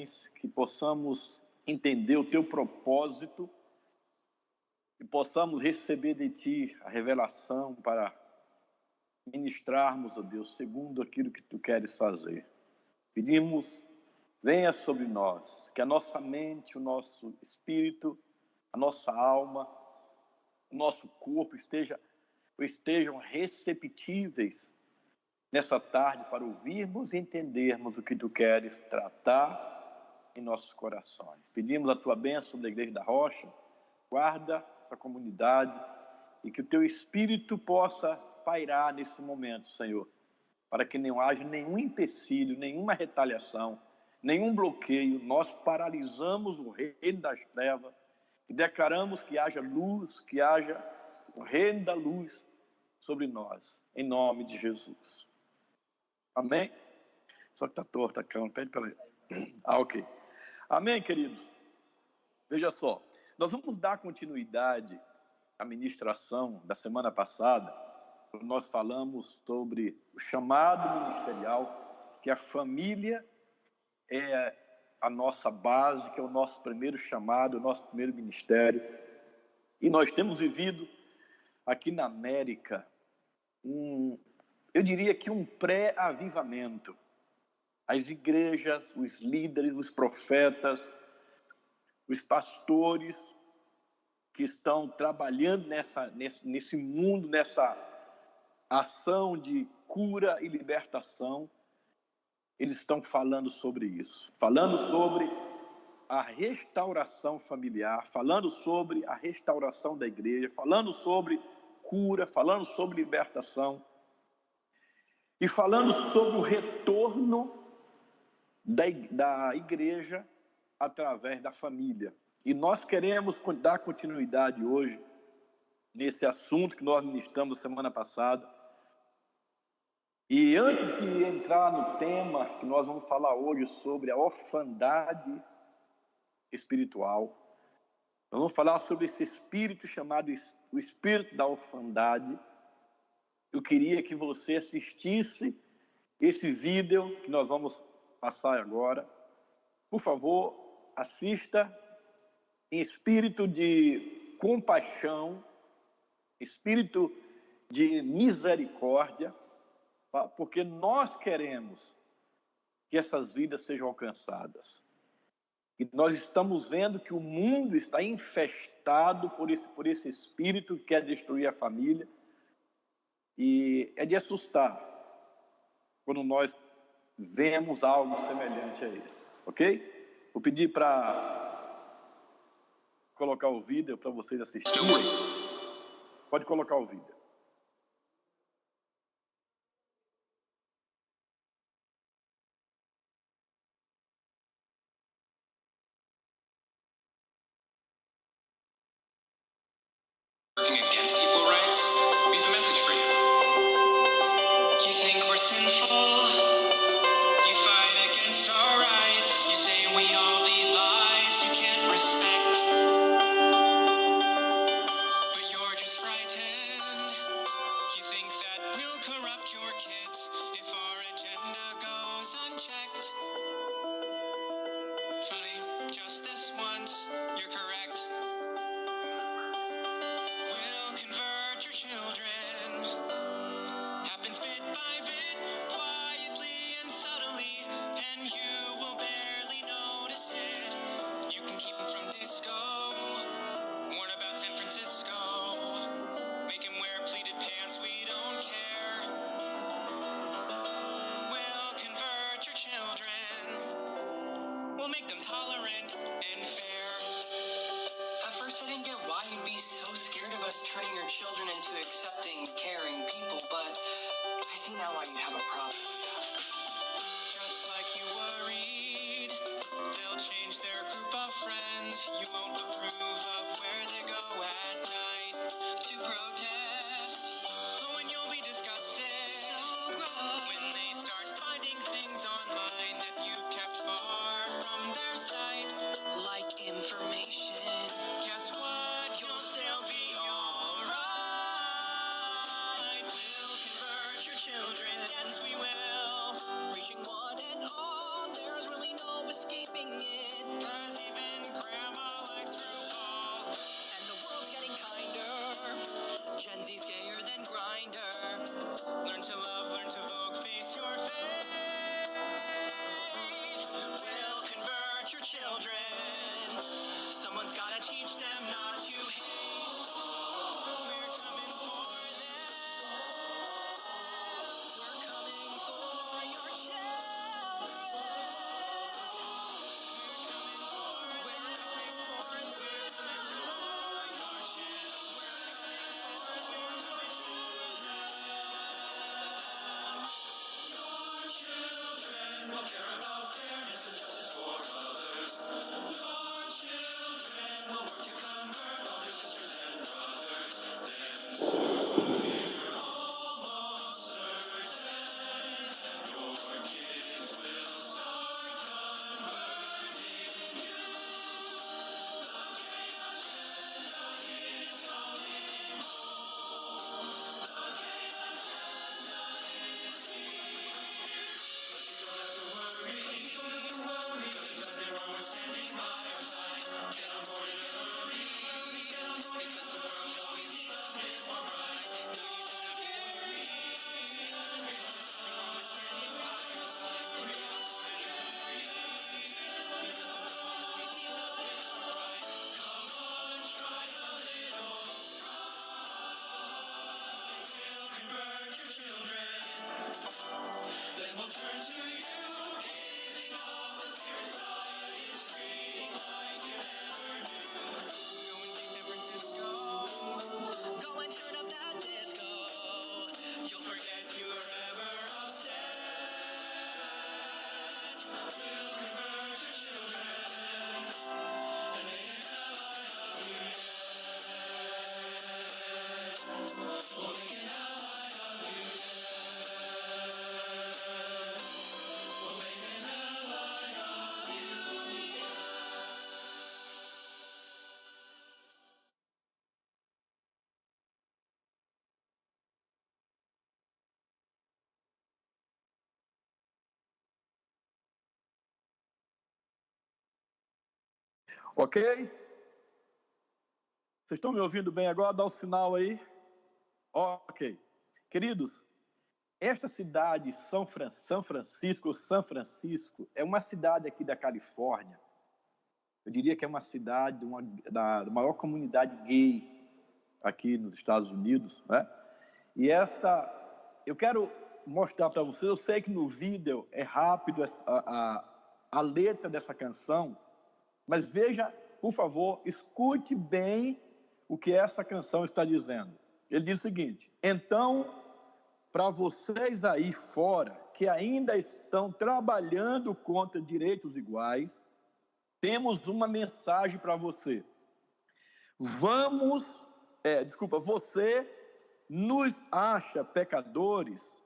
corações, que possamos entender o teu propósito, que possamos receber de ti a revelação para ministrarmos, ó Deus, segundo aquilo que tu queres fazer. Pedimos, venha sobre nós, que a nossa mente, o nosso espírito, a nossa alma, o nosso corpo estejam receptíveis nessa tarde para ouvirmos e entendermos o que tu queres tratar em nossos corações. Pedimos a tua bênção sobre a Igreja da Rocha, guarda essa comunidade e que o teu Espírito possa pairar nesse momento, Senhor, para que não haja nenhum empecilho, nenhuma retaliação, nenhum bloqueio. Nós paralisamos o reino das trevas e declaramos que haja luz, que haja o reino da luz sobre nós, em nome de Jesus. Amém? Só que está torta a câmera, pede para ele. Ok. Amém, queridos? Veja só, nós vamos dar continuidade à ministração da semana passada. Nós falamos sobre o chamado ministerial, que a família é a nossa base, que é o nosso primeiro chamado, o nosso primeiro ministério. E nós temos vivido aqui na América eu diria que um pré-avivamento. As igrejas, os líderes, os profetas, os pastores que estão trabalhando nesse mundo, nessa ação de cura e libertação, eles estão falando sobre isso, falando sobre a restauração familiar, falando sobre a restauração da igreja, falando sobre cura, falando sobre libertação e falando sobre o retorno da igreja através da família. E nós queremos dar continuidade hoje nesse assunto que nós ministramos semana passada. E antes de entrar no tema que nós vamos falar hoje sobre a orfandade espiritual, nós vamos falar sobre esse espírito chamado o espírito da orfandade. Eu queria que você assistisse esse vídeo que nós vamos passar agora. Por favor, assista em espírito de compaixão, espírito de misericórdia, porque nós queremos que essas vidas sejam alcançadas. E nós estamos vendo que o mundo está infestado por esse espírito que quer destruir a família. E é de assustar quando nós vemos algo semelhante a esse, ok? Vou pedir para colocar o vídeo para vocês assistirem. Pode colocar o vídeo. Against equal rights, we have a message for you. You think we're sinful? You fight against our rights. You say we all lead lives you can't respect. But you're just frightened. You think that we'll corrupt your kids if our agenda goes unchecked. Funny, just this once, you're correct. We'll convert your children. Happens bit by bit, quietly and subtly, and you will barely notice it. You can keep them from disco, warn about San Francisco, make them wear pleated pants, we don't care. We'll convert your children, we'll make them tolerant and fair. At first I didn't get why you'd be so scared of us turning your children into accepting, caring people, but I see now why you have a problem with that. Just like you worried, they'll change their group of friends. You won't approve of where they go at night to protest. Oh, and you'll be disgusted, so gross, when they start finding things online that you've kept far from their sight, like information. Guess what? You'll still be alright. We'll convert your children, yes we will. children. Someone's gotta teach them not to hate. We're coming for them. We're coming for your children. We're coming for them. We're coming for your children. Will care about fairness and justice for others. Your children will work to convert all their sisters and brothers. Then soon we're almost certain your kids will start converting you. The gay agenda is coming home. The gay agenda is here. But you don't have to worry, 'cause there's nothing wrong with standing by your side. Get on board and hurry, get on board because the world always needs a bit more bright. No, you don't have to worry, 'cause there's nothing wrong with standing by your side. Get on board and hurry, because the world always needs a bit more bright. Come on, try a little pride. We'll convert your children, then we'll turn to you. Giving up the fear inside is freeing like you never knew. Go and see San Francisco. Go and turn up that disco. You'll forget you were ever upset. We'll convert your children and make an ally of you yet. We'll make an ally of you yet. We'll make an ally of you yet. Ok? Vocês estão me ouvindo bem agora? Dá um sinal aí. Ok. Queridos, esta cidade, São Francisco, é uma cidade aqui da Califórnia. Eu diria que é uma cidade da maior comunidade gay aqui nos Estados Unidos, né? E eu quero mostrar para vocês, eu sei que no vídeo é rápido a letra dessa canção, mas veja, por favor, escute bem o que essa canção está dizendo. Ele diz o seguinte: então, para vocês aí fora, que ainda estão trabalhando contra direitos iguais, temos uma mensagem para você. Você nos acha pecadores,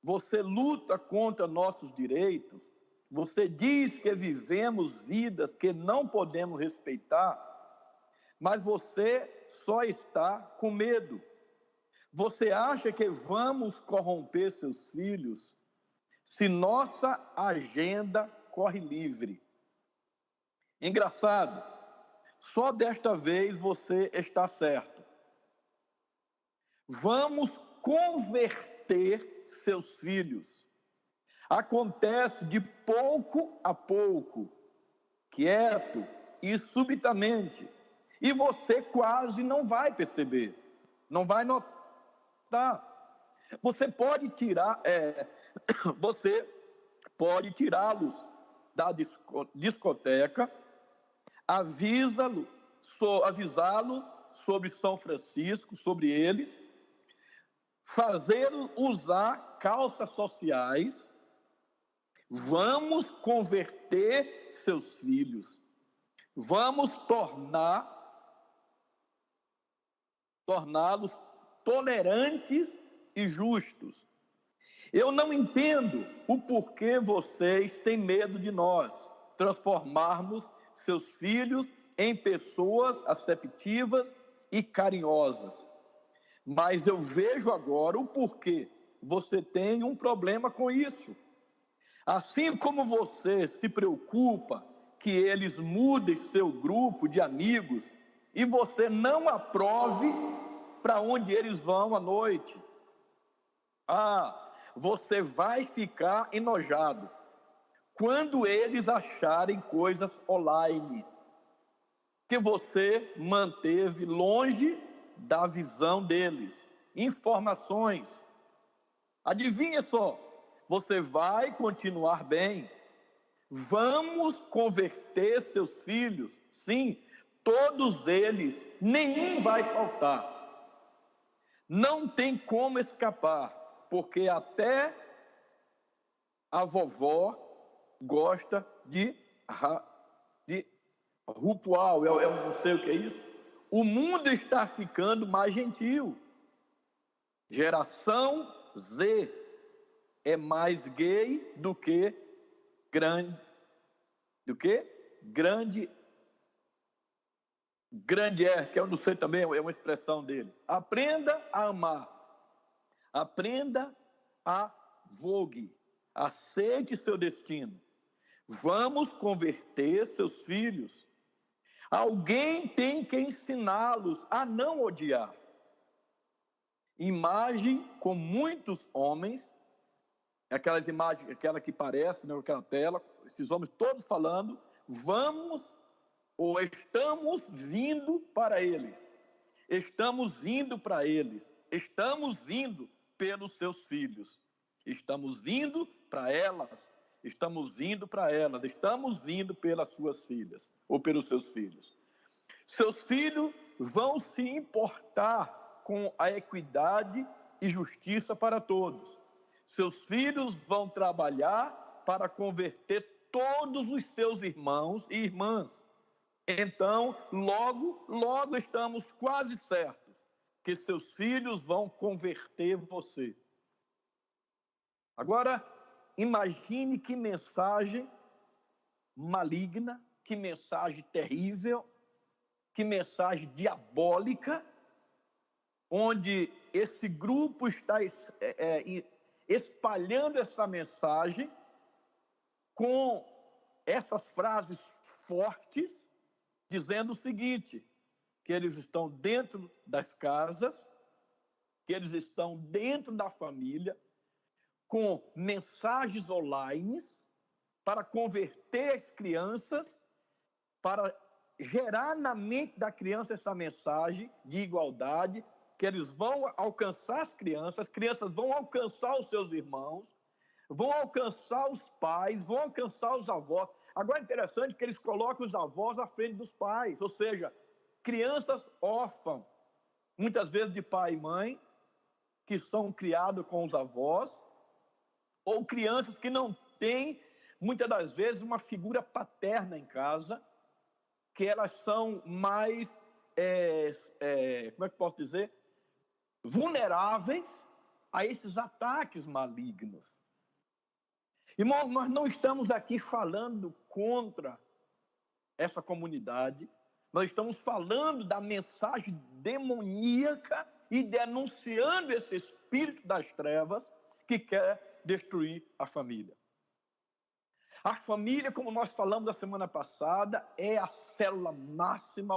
você luta contra nossos direitos, você diz que vivemos vidas que não podemos respeitar, mas você só está com medo. Você acha que vamos corromper seus filhos se nossa agenda corre livre? Engraçado, só desta vez você está certo. Vamos converter seus filhos. Acontece de pouco a pouco, quieto e subitamente, e você quase não vai perceber, não vai notar. Você pode tirá-los da discoteca, avisá-los sobre São Francisco, sobre eles, fazê-los usar calças sociais. Vamos converter seus filhos. Vamos torná-los tolerantes e justos. Eu não entendo o porquê vocês têm medo de nós transformarmos seus filhos em pessoas aceptivas e carinhosas. Mas eu vejo agora o porquê você tem um problema com isso. Assim como você se preocupa que eles mudem seu grupo de amigos e você não aprove para onde eles vão à noite. Você vai ficar enojado quando eles acharem coisas online que você manteve longe da visão deles, informações. Adivinha só, você vai continuar bem. Vamos converter seus filhos, sim, todos eles, nenhum vai faltar. Não tem como escapar, porque até a vovó gosta de ritual, eu não sei o que é isso. O mundo está ficando mais gentil. Geração Z é mais gay do que grande, que eu não sei também, é uma expressão dele. Aprenda a amar, aprenda a vogue, aceite seu destino. Vamos converter seus filhos. Alguém tem que ensiná-los a não odiar. Imagem com muitos homens, aquelas imagens, aquela que parece, né, aquela tela, esses homens todos falando, vamos ou estamos vindo para eles. Estamos indo para eles. Estamos indo pelos seus filhos. Estamos indo para elas. Estamos indo para elas. Estamos indo pelas suas filhas ou pelos seus filhos. Seus filhos vão se importar com a equidade e justiça para todos. Seus filhos vão trabalhar para converter todos os seus irmãos e irmãs. Então, logo estamos quase certos que seus filhos vão converter você. Agora, imagine que mensagem maligna, que mensagem terrível, que mensagem diabólica, onde esse grupo está espalhando essa mensagem com essas frases fortes, dizendo o seguinte, que eles estão dentro das casas, que eles estão dentro da família, com mensagens online para converter as crianças, para gerar na mente da criança essa mensagem de igualdade, que eles vão alcançar as crianças vão alcançar os seus irmãos, vão alcançar os pais, vão alcançar os avós. Agora é interessante que eles colocam os avós à frente dos pais, ou seja, crianças órfãs, muitas vezes de pai e mãe, que são criados com os avós, ou crianças que não têm, muitas das vezes, uma figura paterna em casa, que elas são mais, como é que posso dizer, vulneráveis a esses ataques malignos. Irmãos, nós não estamos aqui falando contra essa comunidade, nós estamos falando da mensagem demoníaca e denunciando esse espírito das trevas que quer destruir a família. A família, como nós falamos na semana passada, é a célula máxima,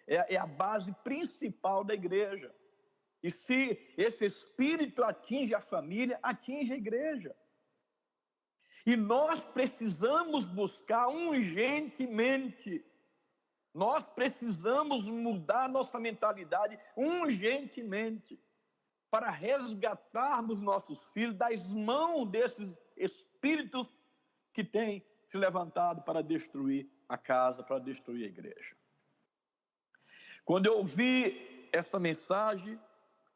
é a base principal da igreja. E se esse espírito atinge a família, atinge a igreja. E nós precisamos buscar urgentemente, nós precisamos mudar nossa mentalidade urgentemente, para resgatarmos nossos filhos das mãos desses espíritos que têm se levantado para destruir a casa, para destruir a igreja. Quando eu ouvi essa mensagem,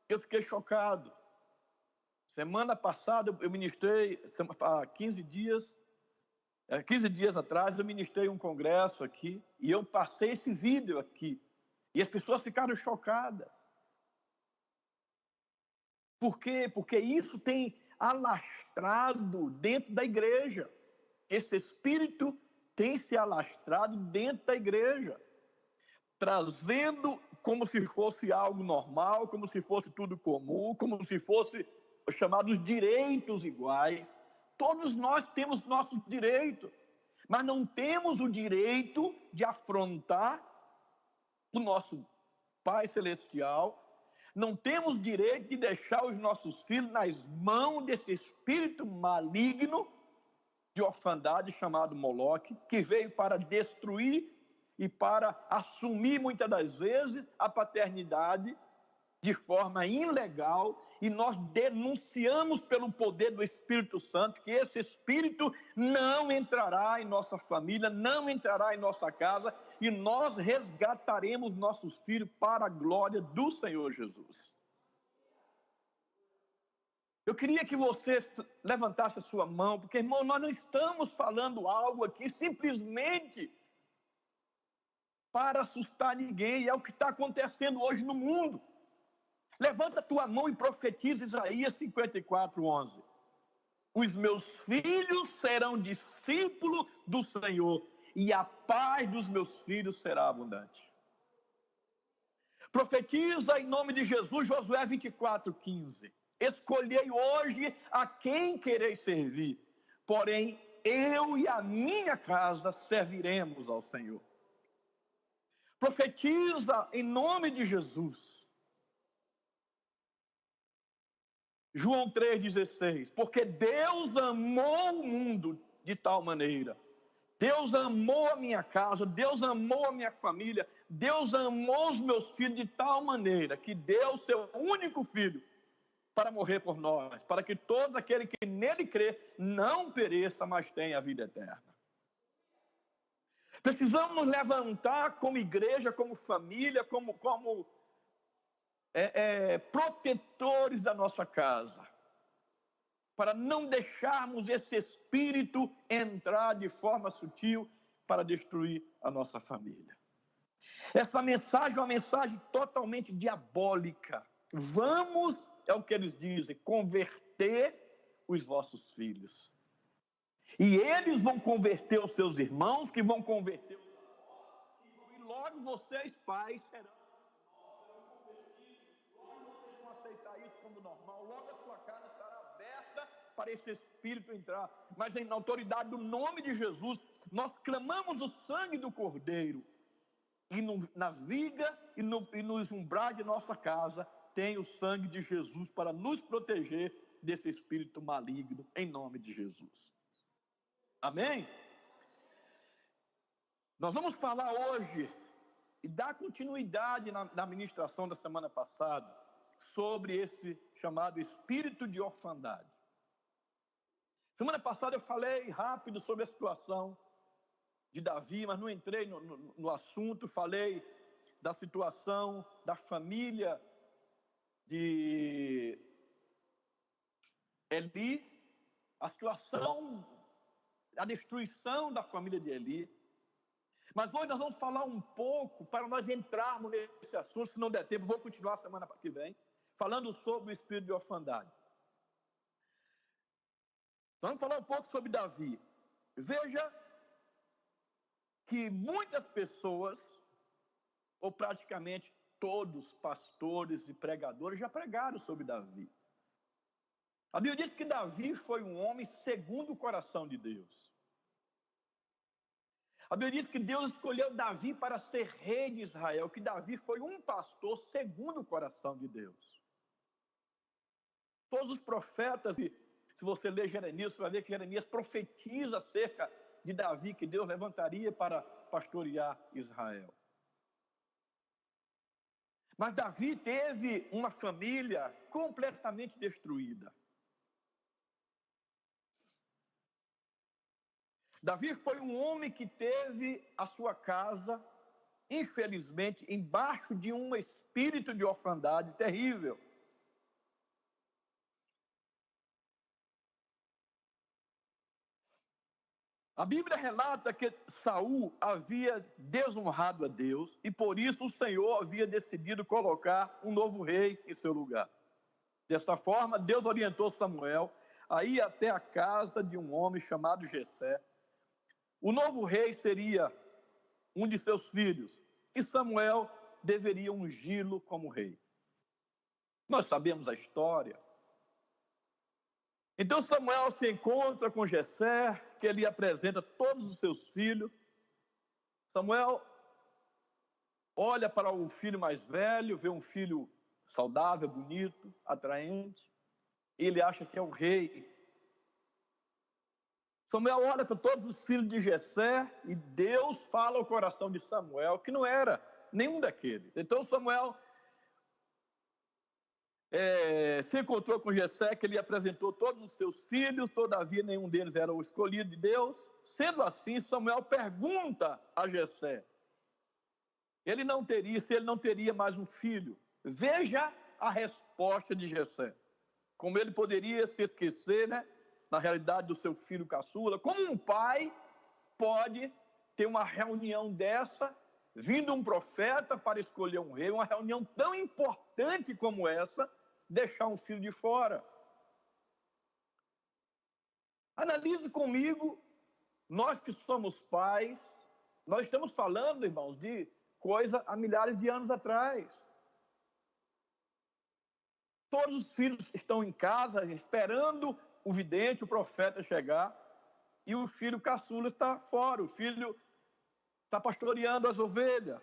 eu fiquei chocado. Semana passada eu ministrei, há 15 dias atrás, eu ministrei um congresso aqui, e eu passei esse vídeo aqui, e as pessoas ficaram chocadas. Por quê? Porque isso tem alastrado dentro da igreja. Esse espírito tem se alastrado dentro da igreja, trazendo como se fosse algo normal, como se fosse tudo comum, como se fosse chamados direitos iguais. Todos nós temos nossos direitos, mas não temos o direito de afrontar o nosso Pai Celestial, não temos direito de deixar os nossos filhos nas mãos desse espírito maligno de orfandade chamado Moloque, que veio para destruir e para assumir muitas das vezes a paternidade de forma ilegal, e nós denunciamos pelo poder do Espírito Santo que esse espírito não entrará em nossa família, não entrará em nossa casa, e nós resgataremos nossos filhos para a glória do Senhor Jesus. Eu queria que você levantasse a sua mão, porque, irmão, nós não estamos falando algo aqui simplesmente para assustar ninguém, e é o que está acontecendo hoje no mundo. Levanta a tua mão e profetiza Isaías 54:11. Os meus filhos serão discípulos do Senhor, e a paz dos meus filhos será abundante. Profetiza em nome de Jesus, Josué 24:15. Escolhei hoje a quem quereis servir, porém eu e a minha casa serviremos ao Senhor. Profetiza em nome de Jesus, João 3,16, porque Deus amou o mundo de tal maneira, Deus amou a minha casa, Deus amou a minha família, Deus amou os meus filhos de tal maneira, que deu o seu único filho para morrer por nós, para que todo aquele que nele crê não pereça, mas tenha a vida eterna. Precisamos nos levantar como igreja, como família, como protetores da nossa casa, para não deixarmos esse espírito entrar de forma sutil para destruir a nossa família. Essa mensagem é uma mensagem totalmente diabólica. Vamos, é o que eles dizem, converter os vossos filhos. E eles vão converter os seus irmãos, que vão converter os avós, e logo vocês, pais, serão convertidos. Logo vocês vão aceitar isso como normal. Logo a sua casa estará aberta para esse espírito entrar. Mas na autoridade do nome de Jesus, nós clamamos o sangue do Cordeiro. E nas vigas e nos umbrais de nossa casa, tem o sangue de Jesus para nos proteger desse espírito maligno, em nome de Jesus. Amém? Nós vamos falar hoje e dar continuidade na ministração da semana passada sobre esse chamado espírito de orfandade. Semana passada eu falei rápido sobre a situação de Davi, mas não entrei no assunto. Falei da situação da família de Eli, a situação, a destruição da família de Eli. Mas hoje nós vamos falar um pouco, para nós entrarmos nesse assunto, se não der tempo, vou continuar a semana que vem, falando sobre o espírito de orfandade. Vamos falar um pouco sobre Davi. Veja que muitas pessoas, ou praticamente todos, pastores e pregadores, já pregaram sobre Davi. A Bíblia diz que Davi foi um homem segundo o coração de Deus. A Bíblia diz que Deus escolheu Davi para ser rei de Israel, que Davi foi um pastor segundo o coração de Deus. Todos os profetas, se você ler Jeremias, você vai ver que Jeremias profetiza acerca de Davi, que Deus levantaria para pastorear Israel. Mas Davi teve uma família completamente destruída. Davi foi um homem que teve a sua casa, infelizmente, embaixo de um espírito de orfandade terrível. A Bíblia relata que Saul havia desonrado a Deus e por isso o Senhor havia decidido colocar um novo rei em seu lugar. Desta forma, Deus orientou Samuel a ir até a casa de um homem chamado Jessé. O novo rei seria um de seus filhos e Samuel deveria ungí-lo como rei. Nós sabemos a história. Então Samuel se encontra com Jessé, que ele apresenta todos os seus filhos. Samuel olha para o filho mais velho, vê um filho saudável, bonito, atraente. Ele acha que é o rei. Samuel olha para todos os filhos de Jessé e Deus fala ao coração de Samuel que não era nenhum daqueles. Então Samuel se encontrou com Jessé, que ele apresentou todos os seus filhos, todavia nenhum deles era o escolhido de Deus. Sendo assim, Samuel pergunta a Jessé se ele não teria mais um filho. Veja a resposta de Jessé. Como ele poderia se esquecer, né, na realidade, do seu filho caçula. Como um pai pode ter uma reunião dessa, vindo um profeta para escolher um rei, uma reunião tão importante como essa, deixar um filho de fora? Analise comigo, nós que somos pais, nós estamos falando, irmãos, de coisa há milhares de anos atrás. Todos os filhos estão em casa, esperando o vidente, o profeta chegar, e o filho caçula está fora, o filho está pastoreando as ovelhas.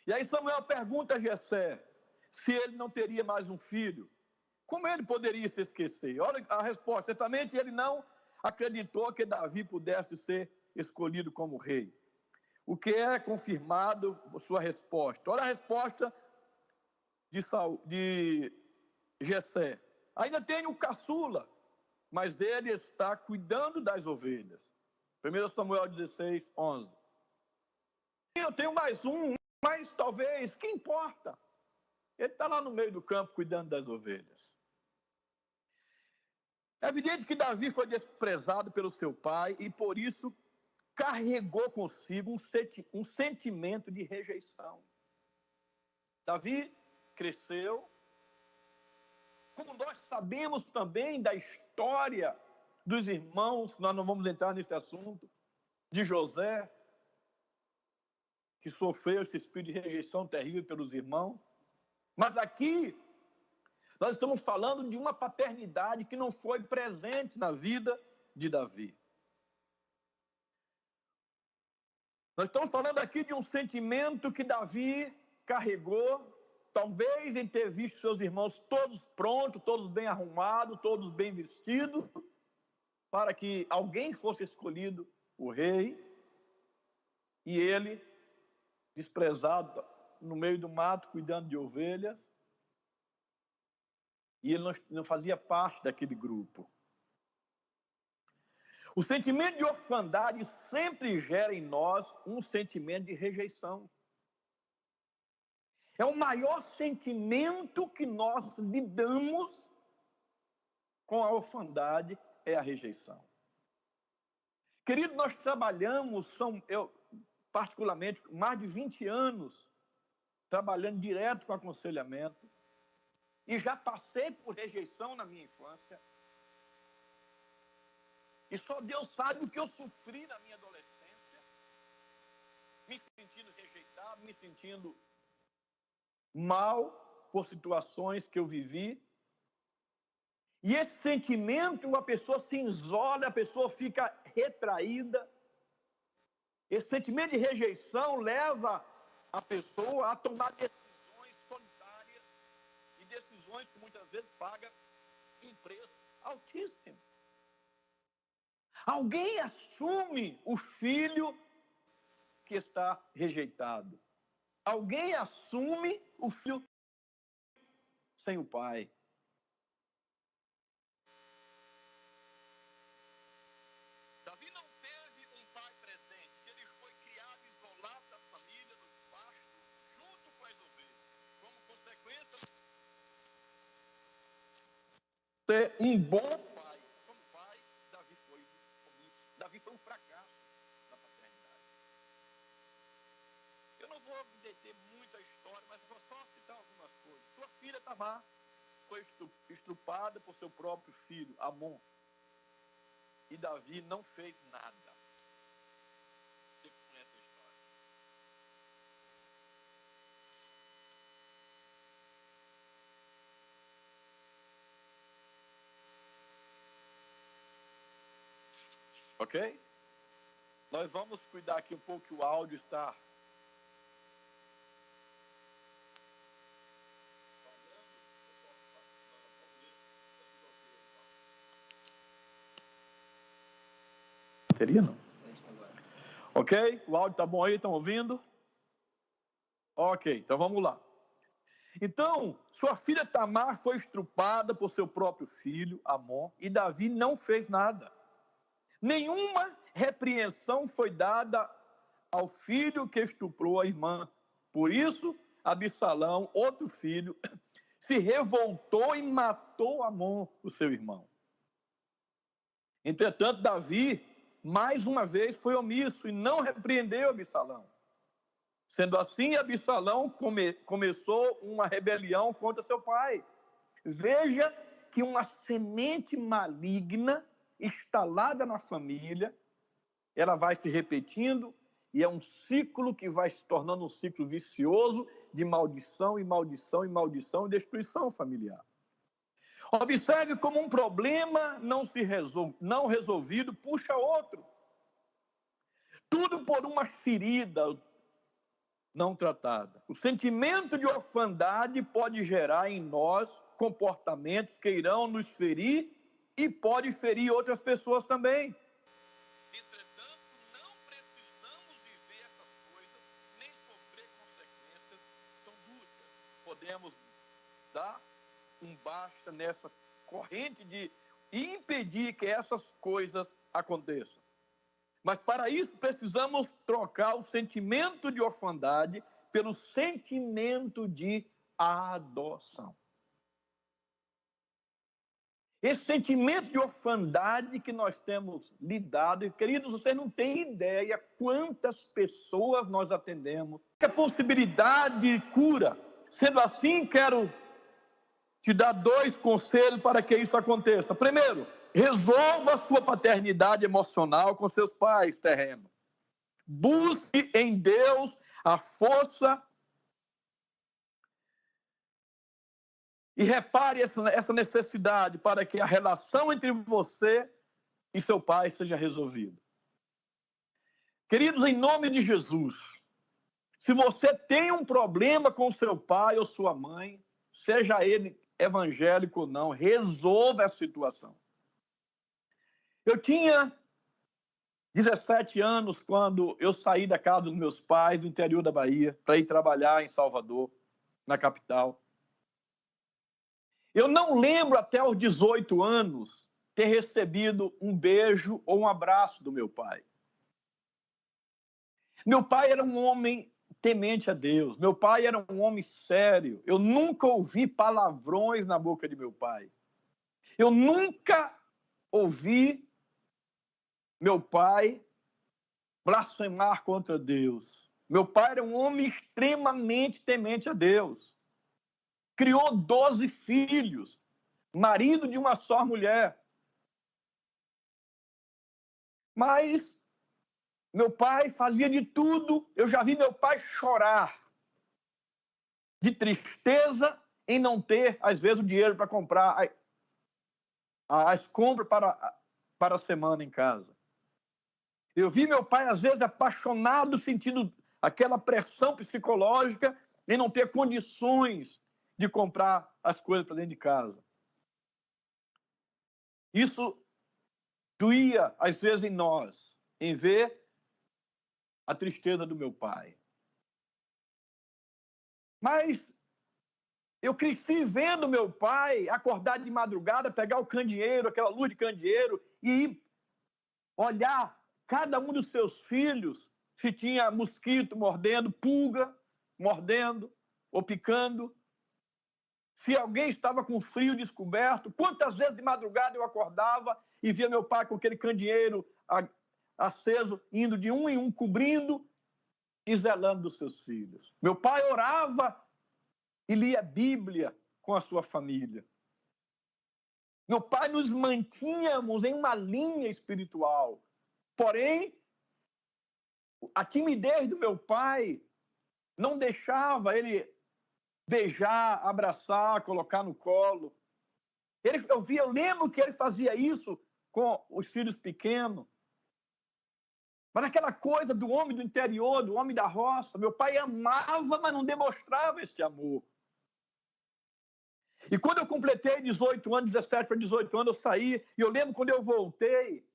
E aí Samuel pergunta a Jessé se ele não teria mais um filho. Como ele poderia se esquecer? Olha a resposta. Certamente ele não acreditou que Davi pudesse ser escolhido como rei. O que é confirmado por sua resposta. Olha a resposta de Jessé. Ainda tem o caçula, mas ele está cuidando das ovelhas. 1 Samuel 16, 11. Eu tenho mais um, mas talvez, que importa? Ele está lá no meio do campo cuidando das ovelhas. É evidente que Davi foi desprezado pelo seu pai e por isso carregou consigo um sentimento de rejeição. Davi cresceu. Como nós sabemos também da história dos irmãos, nós não vamos entrar nesse assunto, de José, que sofreu esse espírito de rejeição terrível pelos irmãos. Mas aqui, nós estamos falando de uma paternidade que não foi presente na vida de Davi. Nós estamos falando aqui de um sentimento que Davi carregou, talvez em ter visto seus irmãos todos prontos, todos bem arrumados, todos bem vestidos, para que alguém fosse escolhido o rei, e ele, desprezado no meio do mato, cuidando de ovelhas, e ele não fazia parte daquele grupo. O sentimento de orfandade sempre gera em nós um sentimento de rejeição. É o maior sentimento que nós lidamos com a orfandade, é a rejeição. Querido, nós trabalhamos, eu particularmente, mais de 20 anos, trabalhando direto com aconselhamento, e já passei por rejeição na minha infância. E só Deus sabe o que eu sofri na minha adolescência, me sentindo rejeitado, me sentindo mal por situações que eu vivi. E esse sentimento, a pessoa se isola, a pessoa fica retraída. Esse sentimento de rejeição leva a pessoa a tomar decisões solitárias e decisões que muitas vezes pagam um preço altíssimo. Alguém assume o filho que está rejeitado. Alguém assume o filho sem o pai. Davi não teve um pai presente. Ele foi criado isolado da família, dos pastos, junto com as ovelhas. Como consequência, ser um bom pai. Como pai, Davi foi isso. Davi foi um fracasso na paternidade. Eu não vou me deter muito a história, mas vou só citar algumas coisas. Sua filha Tamar foi estrupada por seu próprio filho, Amon. E Davi não fez nada. Você conhece a história. Ok? Nós vamos cuidar aqui um pouco que o áudio está falhando. bateria, não. Ok? O áudio está bom aí? Estão ouvindo? Ok, então vamos lá. Então, sua filha Tamar foi estrupada por seu próprio filho, Amon, e Davi não fez nada. Nenhuma repreensão foi dada ao filho que estuprou a irmã. Por isso, Absalão, outro filho, se revoltou e matou Amon, o seu irmão. Entretanto, Davi, mais uma vez, foi omisso e não repreendeu Absalão. Sendo assim, Absalão começou uma rebelião contra seu pai. Veja que uma semente maligna instalada na família, ela vai se repetindo e é um ciclo que vai se tornando um ciclo vicioso de maldição e maldição e maldição e destruição familiar. Observe como um problema não resolvido puxa outro. Tudo por uma ferida não tratada. O sentimento de orfandade pode gerar em nós comportamentos que irão nos ferir e pode ferir outras pessoas também. Entretanto, não precisamos viver essas coisas nem sofrer consequências tão duras. Podemos dar um basta nessa corrente de impedir que essas coisas aconteçam. Mas para isso precisamos trocar o sentimento de orfandade pelo sentimento de adoção. Esse sentimento de orfandade que nós temos lidado, e queridos, vocês não têm ideia quantas pessoas nós atendemos, a possibilidade de cura. Sendo assim, quero te dar 2 conselhos para que isso aconteça. Primeiro, resolva a sua paternidade emocional com seus pais terrenos. Busque em Deus a força e repare essa necessidade para que a relação entre você e seu pai seja resolvida. Queridos, em nome de Jesus, se você tem um problema com seu pai ou sua mãe, seja ele evangélico ou não, resolva a situação. Eu tinha 17 anos quando eu saí da casa dos meus pais, do interior da Bahia, para ir trabalhar em Salvador, na capital. Eu não lembro até os 18 anos ter recebido um beijo ou um abraço do meu pai. Meu pai era um homem temente a Deus. Meu pai era um homem sério. Eu nunca ouvi palavrões na boca de meu pai. Eu nunca ouvi meu pai blasfemar contra Deus. Meu pai era um homem extremamente temente a Deus. Criou 12 filhos, marido de uma só mulher. Mas meu pai fazia de tudo. Eu já vi meu pai chorar de tristeza em não ter, às vezes, o dinheiro para comprar as compras para a semana em casa. Eu vi meu pai, às vezes, apaixonado, sentindo aquela pressão psicológica em não ter condições de comprar as coisas para dentro de casa. Isso doía, às vezes, em nós, em ver a tristeza do meu pai. Mas eu cresci vendo meu pai acordar de madrugada, pegar o candeeiro, aquela luz de candeeiro, e ir olhar cada um dos seus filhos, se tinha mosquito mordendo, pulga mordendo ou picando, se alguém estava com frio descoberto. Quantas vezes de madrugada eu acordava e via meu pai com aquele candeeiro aceso, indo de um em um, cobrindo e zelando dos seus filhos. Meu pai orava e lia a Bíblia com a sua família. Meu pai nos mantínhamos em uma linha espiritual. Porém, a timidez do meu pai não deixava ele beijar, abraçar, colocar no colo. Eu lembro que ele fazia isso com os filhos pequenos. Mas aquela coisa do homem do interior, do homem da roça, meu pai amava, mas não demonstrava esse amor. E quando eu completei 18 anos, 17 para 18 anos, eu saí, e eu lembro quando eu voltei,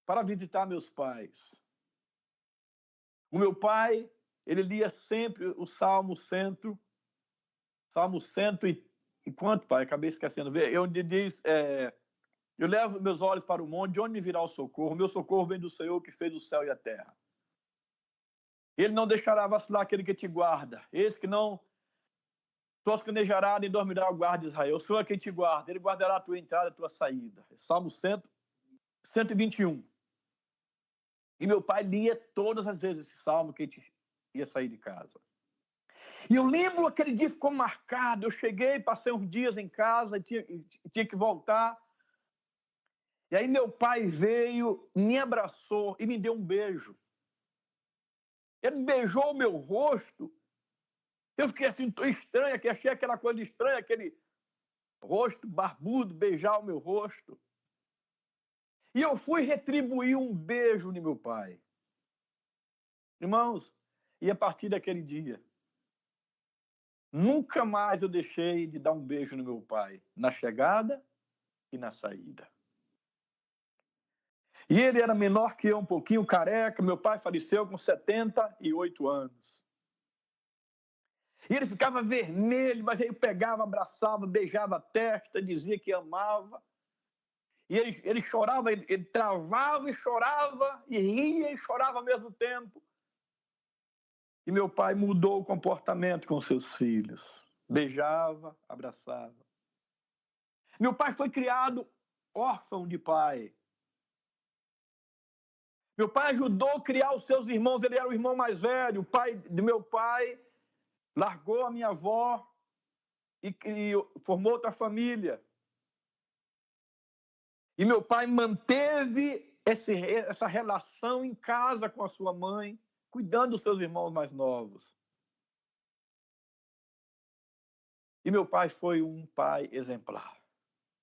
para visitar meus pais. O meu pai, ele lia sempre o Salmo 100 e quanto, pai? Acabei esquecendo. Onde diz, eu levo meus olhos para o monte, de onde me virá o socorro? O meu socorro vem do Senhor que fez o céu e a terra. Ele não deixará vacilar aquele que te guarda. Esse que não toscanejará nem dormirá o guarda de Israel. O Senhor é quem te guarda. Ele guardará a tua entrada e a tua saída. Salmo 121. E meu pai lia todas as vezes esse salmo que a gente ia sair de casa. E eu lembro aquele dia ficou marcado. Eu cheguei, passei uns dias em casa e tinha que voltar. E aí meu pai veio, me abraçou e me deu um beijo. Ele beijou o meu rosto. Eu fiquei assim, estranho, que achei aquela coisa estranha, aquele rosto barbudo beijar o meu rosto. E eu fui retribuir um beijo no meu pai. Irmãos, e a partir daquele dia, nunca mais eu deixei de dar um beijo no meu pai, na chegada e na saída. E ele era menor que eu, um pouquinho careca. Meu pai faleceu com 78 anos. E ele ficava vermelho, mas aí eu pegava, abraçava, beijava a testa, dizia que amava. E ele chorava, ele travava e chorava, e ria e chorava ao mesmo tempo. E meu pai mudou o comportamento com seus filhos. Beijava, abraçava. Meu pai foi criado órfão de pai. Meu pai ajudou a criar os seus irmãos, ele era o irmão mais velho. O pai de meu pai largou a minha avó e formou outra família. E meu pai manteve essa relação em casa com a sua mãe, cuidando dos seus irmãos mais novos. E meu pai foi um pai exemplar.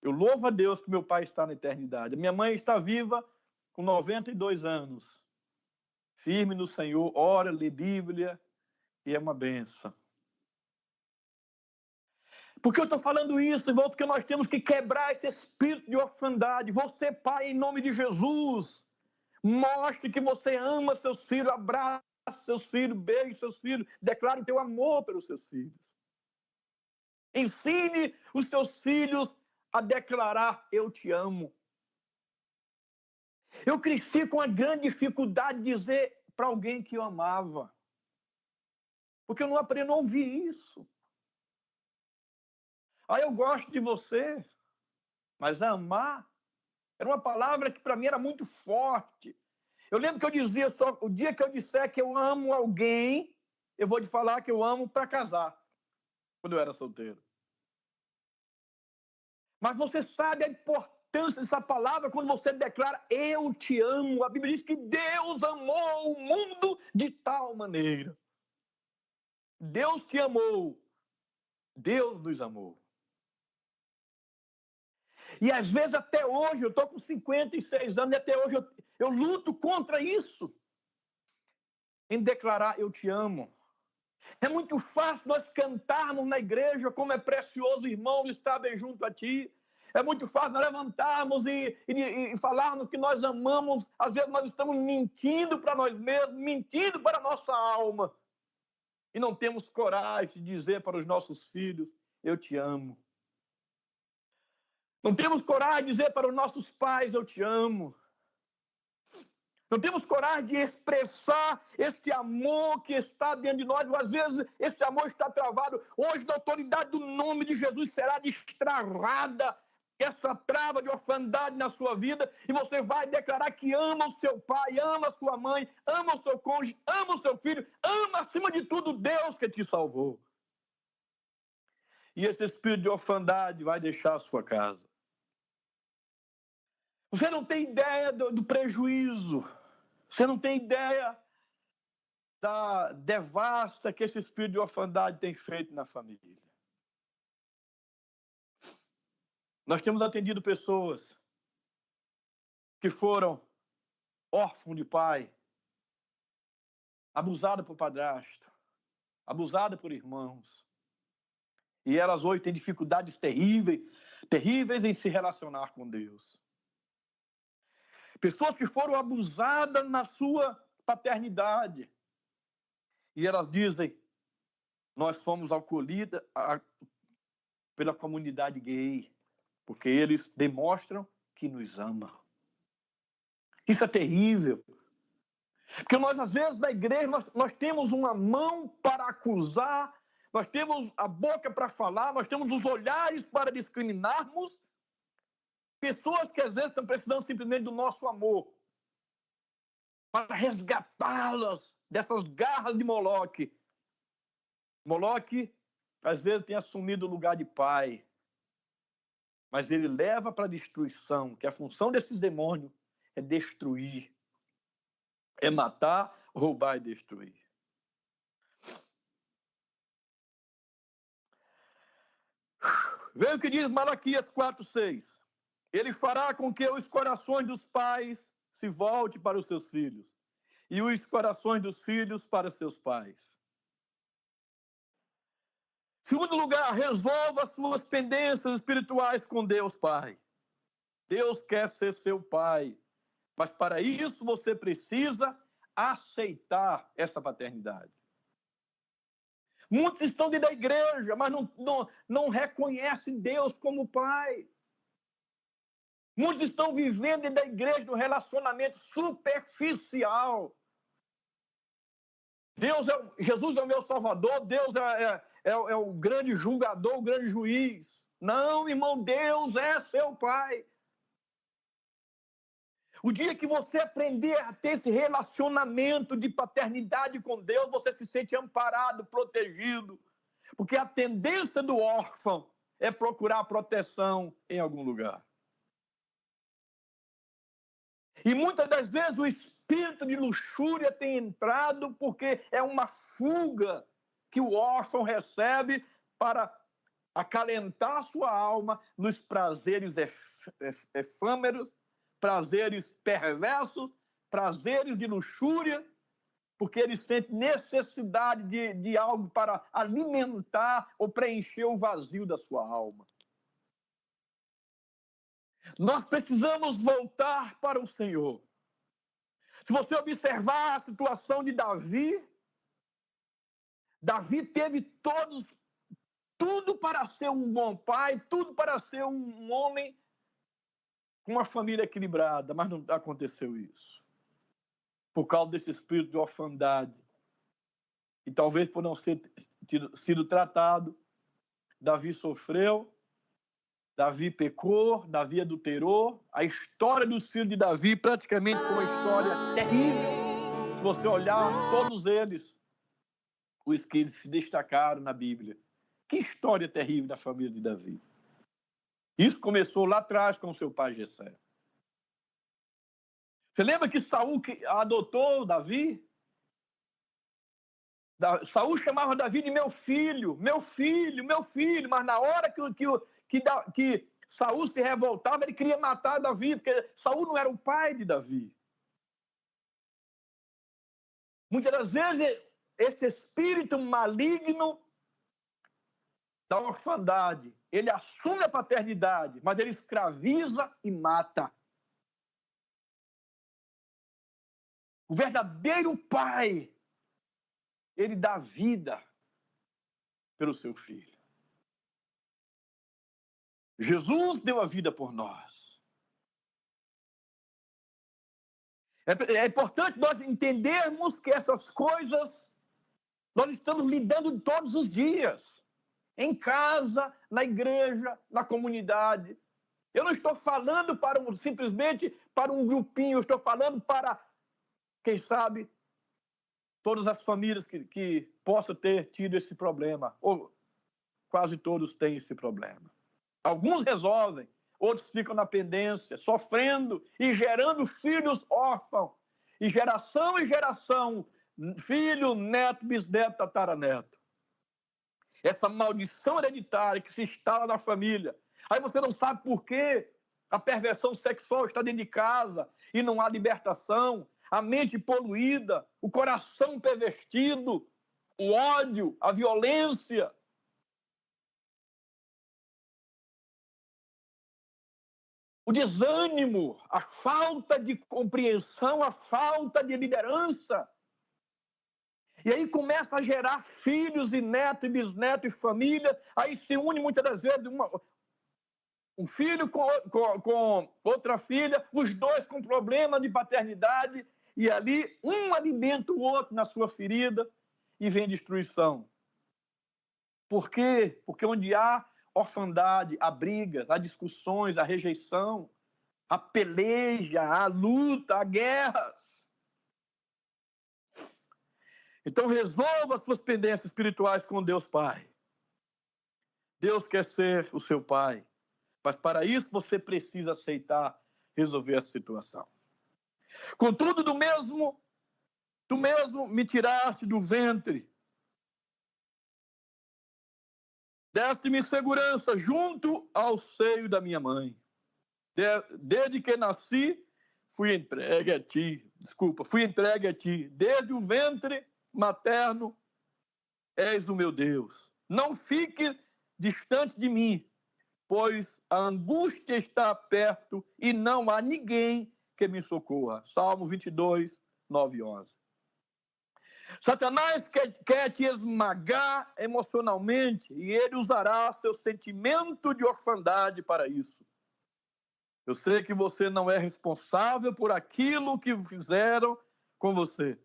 Eu louvo a Deus que meu pai está na eternidade. Minha mãe está viva com 92 anos. Firme no Senhor, ora, lê Bíblia e é uma benção. Por que eu estou falando isso, irmão? Porque nós temos que quebrar esse espírito de orfandade. Você, pai, em nome de Jesus, mostre que você ama seus filhos, abraça seus filhos, beije seus filhos, declare o teu amor pelos seus filhos. Ensine os seus filhos a declarar: eu te amo. Eu cresci com a grande dificuldade de dizer para alguém que eu amava. Porque eu não aprendi a ouvir isso. Ah, eu gosto de você, mas amar era uma palavra que para mim era muito forte. Eu lembro que eu dizia só, o dia que eu disser que eu amo alguém, eu vou te falar que eu amo para casar, quando eu era solteiro. Mas você sabe a importância dessa palavra quando você declara: eu te amo. A Bíblia diz que Deus amou o mundo de tal maneira. Deus te amou. Deus nos amou. E às vezes até hoje, eu estou com 56 anos, e até hoje eu luto contra isso. Em declarar: eu te amo. É muito fácil nós cantarmos na igreja como é precioso, irmão, estar bem junto a ti. É muito fácil nós levantarmos e falarmos que nós amamos. Às vezes nós estamos mentindo para nós mesmos, mentindo para a nossa alma. E não temos coragem de dizer para os nossos filhos: eu te amo. Não temos coragem de dizer para os nossos pais: eu te amo. Não temos coragem de expressar esse amor que está dentro de nós. Às vezes, esse amor está travado. Hoje, na autoridade do nome de Jesus, será destravada essa trava de orfandade na sua vida. E você vai declarar que ama o seu pai, ama a sua mãe, ama o seu cônjuge, ama o seu filho, ama, acima de tudo, Deus que te salvou. E esse espírito de orfandade vai deixar a sua casa. Você não tem ideia do prejuízo. Você não tem ideia da devasta que esse espírito de orfandade tem feito na família. Nós temos atendido pessoas que foram órfãos de pai, abusadas por padrasto, abusadas por irmãos. E elas hoje têm dificuldades terríveis em se relacionar com Deus. Pessoas que foram abusadas na sua paternidade. E elas dizem, nós fomos acolhidas pela comunidade gay, porque eles demonstram que nos amam. Isso é terrível. Porque nós, às vezes, na igreja, nós temos uma mão para acusar, nós temos a boca para falar, nós temos os olhares para discriminarmos pessoas que, às vezes, estão precisando simplesmente do nosso amor, para resgatá-las dessas garras de Moloque. Moloque, às vezes, tem assumido o lugar de pai, mas ele leva para a destruição, que a função desses demônios é destruir, é matar, roubar e destruir. Veja o que diz Malaquias 4:6. Ele fará com que os corações dos pais se voltem para os seus filhos, e os corações dos filhos para seus pais. Segundo lugar, resolva as suas pendências espirituais com Deus Pai. Deus quer ser seu pai, mas para isso você precisa aceitar essa paternidade. Muitos estão dentro da igreja, mas não reconhecem Deus como pai. Muitos estão vivendo dentro da igreja num relacionamento superficial. Jesus é o meu Salvador, Deus é o grande julgador, o grande juiz. Não, irmão, Deus é seu pai. O dia que você aprender a ter esse relacionamento de paternidade com Deus, você se sente amparado, protegido. Porque a tendência do órfão é procurar proteção em algum lugar. E muitas das vezes o espírito de luxúria tem entrado porque é uma fuga que o órfão recebe para acalentar sua alma nos prazeres efêmeros, prazeres perversos, prazeres de luxúria, porque ele sente necessidade de algo para alimentar ou preencher o vazio da sua alma. Nós precisamos voltar para o Senhor. Se você observar a situação de Davi, Davi teve tudo para ser um bom pai, tudo para ser um homem com uma família equilibrada, mas não aconteceu isso. Por causa desse espírito de orfandade. E talvez por não ter sido tratado, Davi sofreu, Davi pecou, Davi adulterou. A história dos filhos de Davi praticamente foi uma história terrível. Se você olhar todos eles, os que se destacaram na Bíblia. Que história terrível da família de Davi. Isso começou lá atrás com seu pai Jessé. Você lembra que Saul adotou Davi? Saul chamava Davi de meu filho, meu filho, meu filho, mas na hora que Saul se revoltava, ele queria matar Davi, porque Saul não era o pai de Davi. Muitas das vezes, esse espírito maligno da orfandade, ele assume a paternidade, mas ele escraviza e mata. O verdadeiro pai, ele dá vida pelo seu filho. Jesus deu a vida por nós. É importante nós entendermos que essas coisas nós estamos lidando todos os dias. Em casa, na igreja, na comunidade. Eu não estou falando simplesmente para um grupinho, eu estou falando para, quem sabe, todas as famílias que possam ter tido esse problema, ou quase todos têm esse problema. Alguns resolvem, outros ficam na pendência, sofrendo e gerando filhos órfãos. E geração em geração, filho, neto, bisneto, tataraneto. Essa maldição hereditária que se instala na família. Aí você não sabe por quê. A perversão sexual está dentro de casa e não há libertação. A mente poluída, o coração pervertido, o ódio, a violência. o desânimo, a falta de compreensão, a falta de liderança. E aí começa a gerar filhos e netos e bisnetos e família. Aí se une muitas das vezes um filho com outra filha, os dois com problema de paternidade. E ali um alimenta o outro na sua ferida e vem destruição. Por quê? Porque onde há orfandade, há brigas, há discussões, há rejeição, há peleja, há luta, há guerras. Então resolva as suas pendências espirituais com Deus Pai. Deus quer ser o seu Pai, mas para isso você precisa aceitar resolver essa situação. Contudo, tu mesmo me tiraste do ventre, deste-me segurança junto ao seio da minha mãe. Desde que nasci, fui entregue a ti. Desde o ventre materno, és o meu Deus. Não fique distante de mim, pois a angústia está perto e não há ninguém que me socorra. Salmo 22, 9 e 11. Satanás quer te esmagar emocionalmente e ele usará seu sentimento de orfandade para isso. Eu sei que você não é responsável por aquilo que fizeram com você,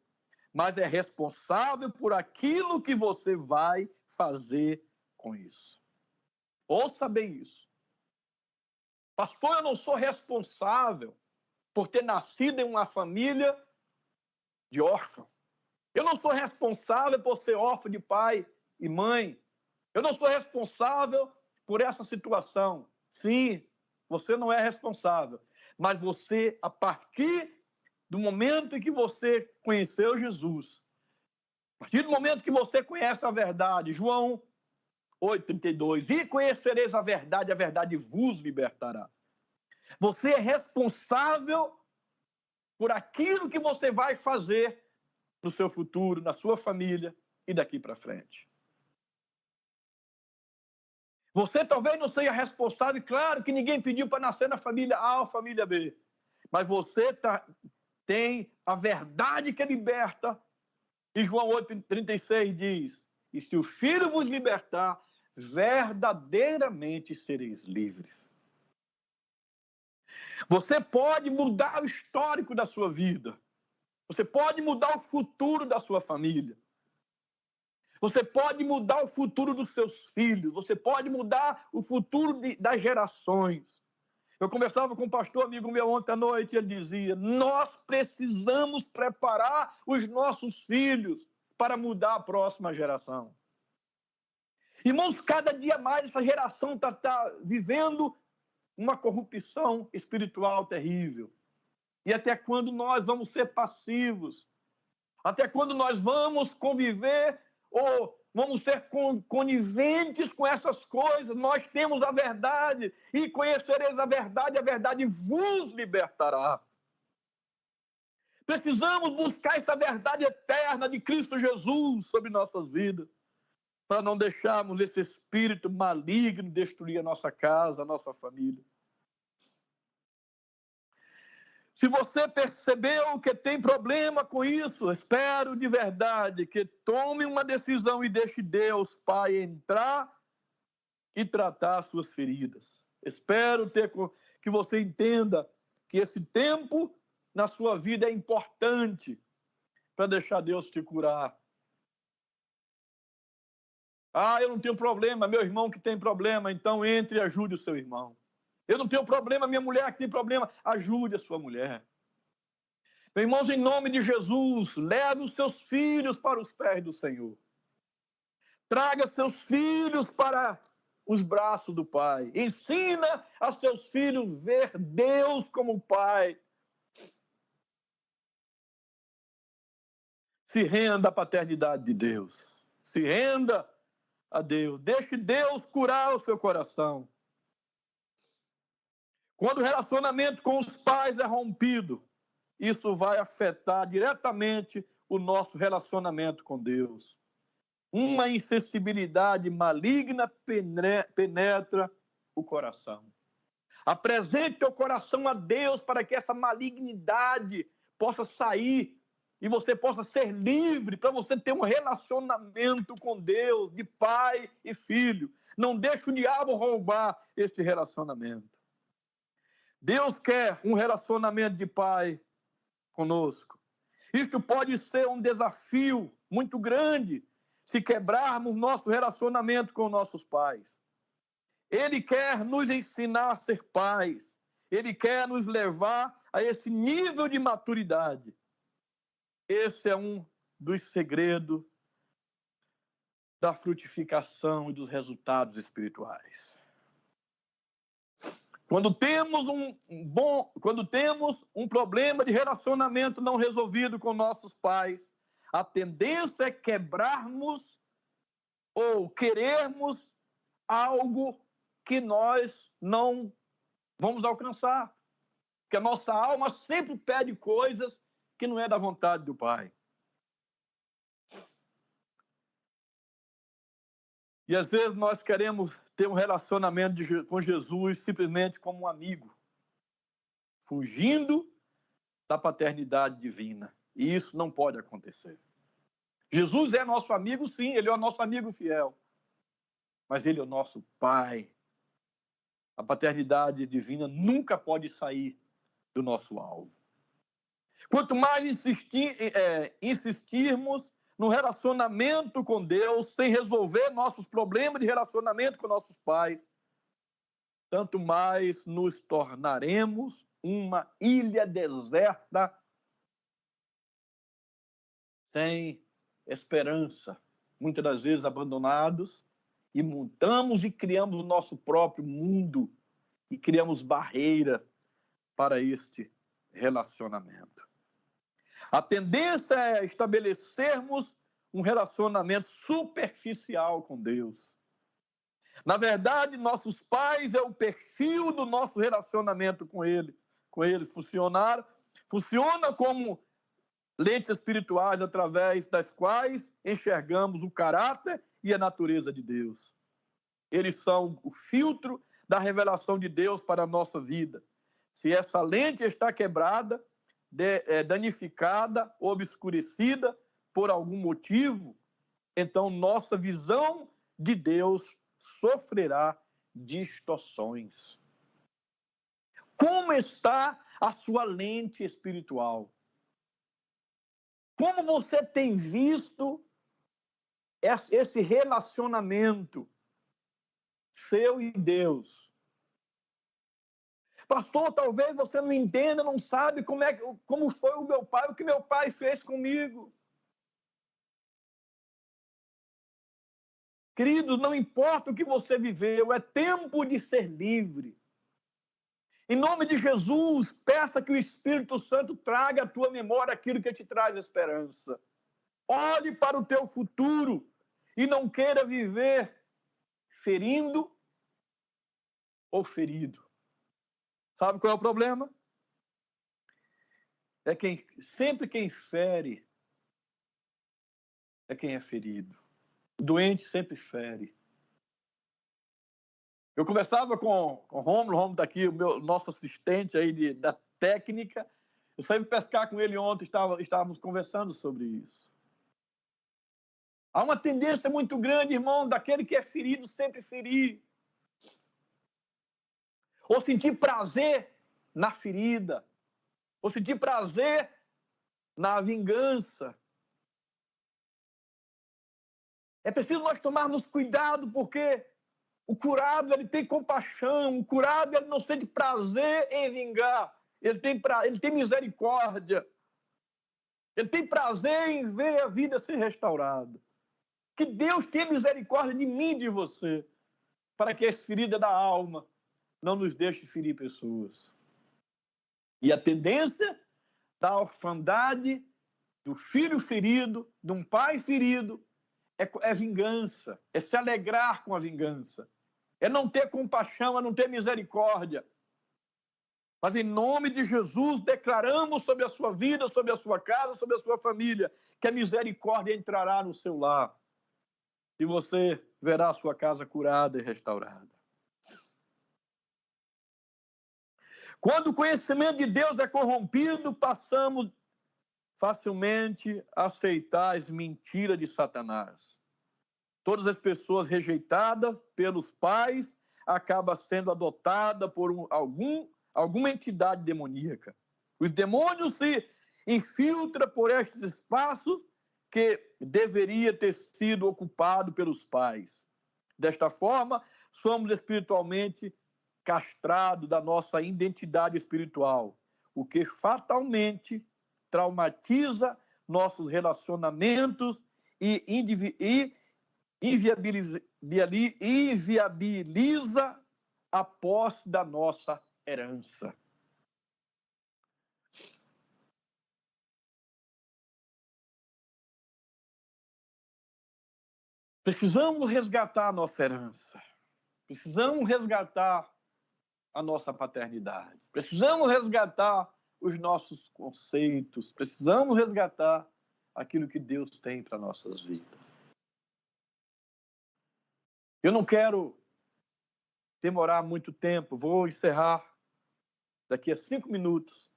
mas é responsável por aquilo que você vai fazer com isso. Ouça bem isso. Pastor, eu não sou responsável por ter nascido em uma família de órfãos. Eu não sou responsável por ser órfão de pai e mãe. Eu não sou responsável por essa situação. Sim, você não é responsável. Mas você, a partir do momento em que você conheceu Jesus, a partir do momento que você conhece a verdade, João 8,32, e conhecereis a verdade vos libertará. Você é responsável por aquilo que você vai fazer no seu futuro, na sua família e daqui para frente. Você talvez não seja responsável, claro que ninguém pediu para nascer na família A ou família B, mas você tem a verdade que liberta, e João 8,36 diz, e se o Filho vos libertar, verdadeiramente sereis livres. Você pode mudar o histórico da sua vida. Você pode mudar o futuro da sua família. Você pode mudar o futuro dos seus filhos. Você pode mudar o futuro das gerações. Eu conversava com um pastor amigo meu ontem à noite e ele dizia, nós precisamos preparar os nossos filhos para mudar a próxima geração. Irmãos, cada dia mais essa geração está vivendo uma corrupção espiritual terrível. E até quando nós vamos ser passivos? Até quando nós vamos conviver ou vamos ser coniventes com essas coisas? Nós temos a verdade e conhecereis a verdade vos libertará. Precisamos buscar essa verdade eterna de Cristo Jesus sobre nossas vidas, para não deixarmos esse espírito maligno destruir a nossa casa, a nossa família. Se você percebeu que tem problema com isso, espero de verdade que tome uma decisão e deixe Deus, Pai, entrar e tratar suas feridas. Espero que você entenda que esse tempo na sua vida é importante para deixar Deus te curar. Ah, eu não tenho problema, meu irmão que tem problema, então entre e ajude o seu irmão. Eu não tenho problema, minha mulher que tem problema, ajude a sua mulher. Meus irmãos, em nome de Jesus, leve os seus filhos para os pés do Senhor. Traga seus filhos para os braços do Pai. Ensina a seus filhos ver Deus como Pai. Se renda à paternidade de Deus. Se renda a Deus. Deixe Deus curar o seu coração. Quando o relacionamento com os pais é rompido, isso vai afetar diretamente o nosso relacionamento com Deus. Uma insensibilidade maligna penetra o coração. Apresente teu coração a Deus para que essa malignidade possa sair e você possa ser livre, para você ter um relacionamento com Deus, de pai e filho. Não deixe o diabo roubar este relacionamento. Deus quer um relacionamento de pai conosco. Isto pode ser um desafio muito grande se quebrarmos nosso relacionamento com nossos pais. Ele quer nos ensinar a ser pais. Ele quer nos levar a esse nível de maturidade. Esse é um dos segredos da frutificação e dos resultados espirituais. Quando temos um problema de relacionamento não resolvido com nossos pais, a tendência é quebrarmos ou querermos algo que nós não vamos alcançar. Porque a nossa alma sempre pede coisas que não é da vontade do Pai. E às vezes nós queremos ter um relacionamento com Jesus simplesmente como um amigo, fugindo da paternidade divina. E isso não pode acontecer. Jesus é nosso amigo, sim, ele é o nosso amigo fiel. Mas ele é o nosso Pai. A paternidade divina nunca pode sair do nosso alvo. Quanto mais insistirmos no relacionamento com Deus, sem resolver nossos problemas de relacionamento com nossos pais, tanto mais nos tornaremos uma ilha deserta, sem esperança, muitas das vezes abandonados, e montamos e criamos o nosso próprio mundo e criamos barreiras para este relacionamento. A tendência é estabelecermos um relacionamento superficial com Deus. Na verdade, nossos pais é o perfil do nosso relacionamento com Ele. Com eles funciona como lentes espirituais através das quais enxergamos o caráter e a natureza de Deus. Eles são o filtro da revelação de Deus para a nossa vida. Se essa lente está quebrada, danificada, obscurecida por algum motivo, então nossa visão de Deus sofrerá distorções. Como está a sua lente espiritual? Como você tem visto esse relacionamento seu e Deus? Pastor, talvez você não entenda, não sabe como foi o meu pai, o que meu pai fez comigo. Querido, não importa o que você viveu, é tempo de ser livre. Em nome de Jesus, peça que o Espírito Santo traga à tua memória aquilo que te traz esperança. Olhe para o teu futuro e não queira viver ferindo ou ferido. Sabe qual é o problema? Sempre quem fere é quem é ferido. O doente sempre fere. Eu conversava com o Rômulo está aqui, o nosso assistente aí da técnica. Eu saí pescar com ele ontem, estávamos conversando sobre isso. Há uma tendência muito grande, irmão, daquele que é ferido sempre ferir. Ou sentir prazer na ferida. Ou sentir prazer na vingança. É preciso nós tomarmos cuidado, porque o curado ele tem compaixão, o curado ele não sente prazer em vingar, ele tem misericórdia, ele tem prazer em ver a vida ser restaurada. Que Deus tenha misericórdia de mim e de você, para que as feridas da alma não nos deixe ferir pessoas. E a tendência da orfandade, do filho ferido, de um pai ferido, é vingança, é se alegrar com a vingança, é não ter compaixão, é não ter misericórdia. Mas em nome de Jesus, declaramos sobre a sua vida, sobre a sua casa, sobre a sua família, que a misericórdia entrará no seu lar e você verá a sua casa curada e restaurada. Quando o conhecimento de Deus é corrompido, passamos facilmente a aceitar as mentiras de Satanás. Todas as pessoas rejeitadas pelos pais acabam sendo adotadas por alguma entidade demoníaca. Os demônios se infiltram por estes espaços que deveria ter sido ocupado pelos pais. Desta forma, somos espiritualmente castrados da nossa identidade espiritual, o que fatalmente traumatiza nossos relacionamentos e inviabiliza a posse da nossa herança. Precisamos resgatar a nossa herança. Precisamos resgatar a nossa paternidade. Precisamos resgatar os nossos conceitos. Precisamos resgatar aquilo que Deus tem para nossas vidas. Eu não quero demorar muito tempo. Vou encerrar daqui a 5 minutos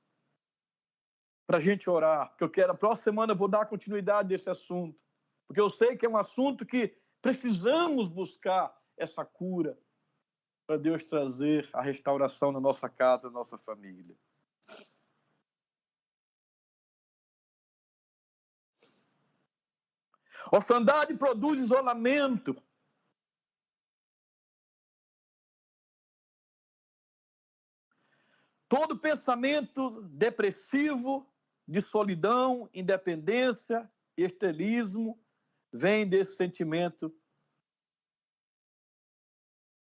para a gente orar. Porque a próxima semana eu vou dar continuidade desse assunto. Porque eu sei que é um assunto que precisamos buscar essa cura para Deus trazer a restauração na nossa casa, na nossa família. Orfandade produz isolamento. Todo pensamento depressivo, de solidão, independência, esterismo, vem desse sentimento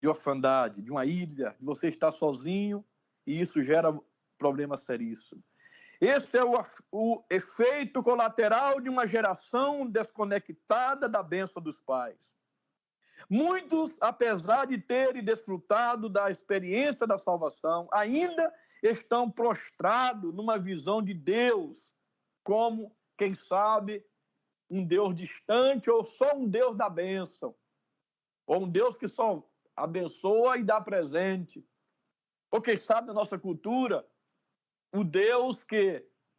de orfandade, de uma ilha, de você estar sozinho, e isso gera problema seríssimo. Esse é o efeito colateral de uma geração desconectada da bênção dos pais. Muitos, apesar de terem desfrutado da experiência da salvação, ainda estão prostrados numa visão de Deus como, quem sabe, um Deus distante ou só um Deus da bênção, ou um Deus que só abençoa e dá presente. Ou quem sabe, na nossa cultura, o Deus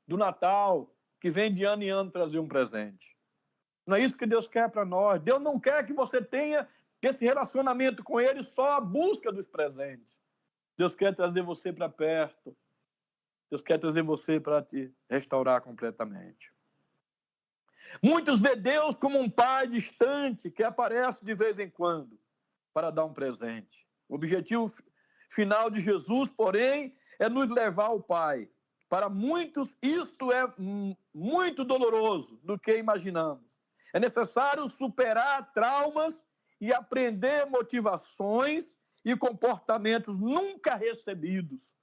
do Natal, que vem de ano em ano trazer um presente. Não é isso que Deus quer para nós. Deus não quer que você tenha esse relacionamento com Ele só a busca dos presentes. Deus quer trazer você para perto. Deus quer trazer você para te restaurar completamente. Muitos vê Deus como um pai distante que aparece de vez em quando para dar um presente. O objetivo final de Jesus, porém, é nos levar ao Pai. Para muitos, isto é muito doloroso do que imaginamos. É necessário superar traumas e aprender motivações e comportamentos nunca recebidos.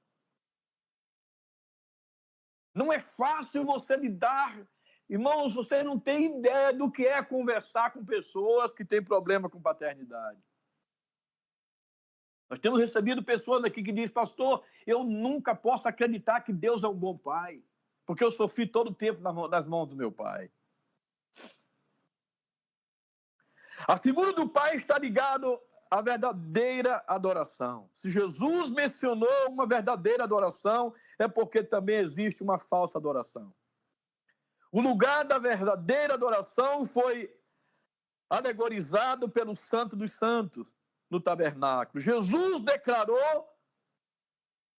Não é fácil você lidar. Irmãos, você não tem ideia do que é conversar com pessoas que têm problema com paternidade. Nós temos recebido pessoas aqui que dizem, pastor, eu nunca posso acreditar que Deus é um bom pai, porque eu sofri todo o tempo nas mãos do meu pai. A figura do pai está ligada à verdadeira adoração. Se Jesus mencionou uma verdadeira adoração, é porque também existe uma falsa adoração. O lugar da verdadeira adoração foi alegorizado pelo Santo dos Santos no tabernáculo. Jesus declarou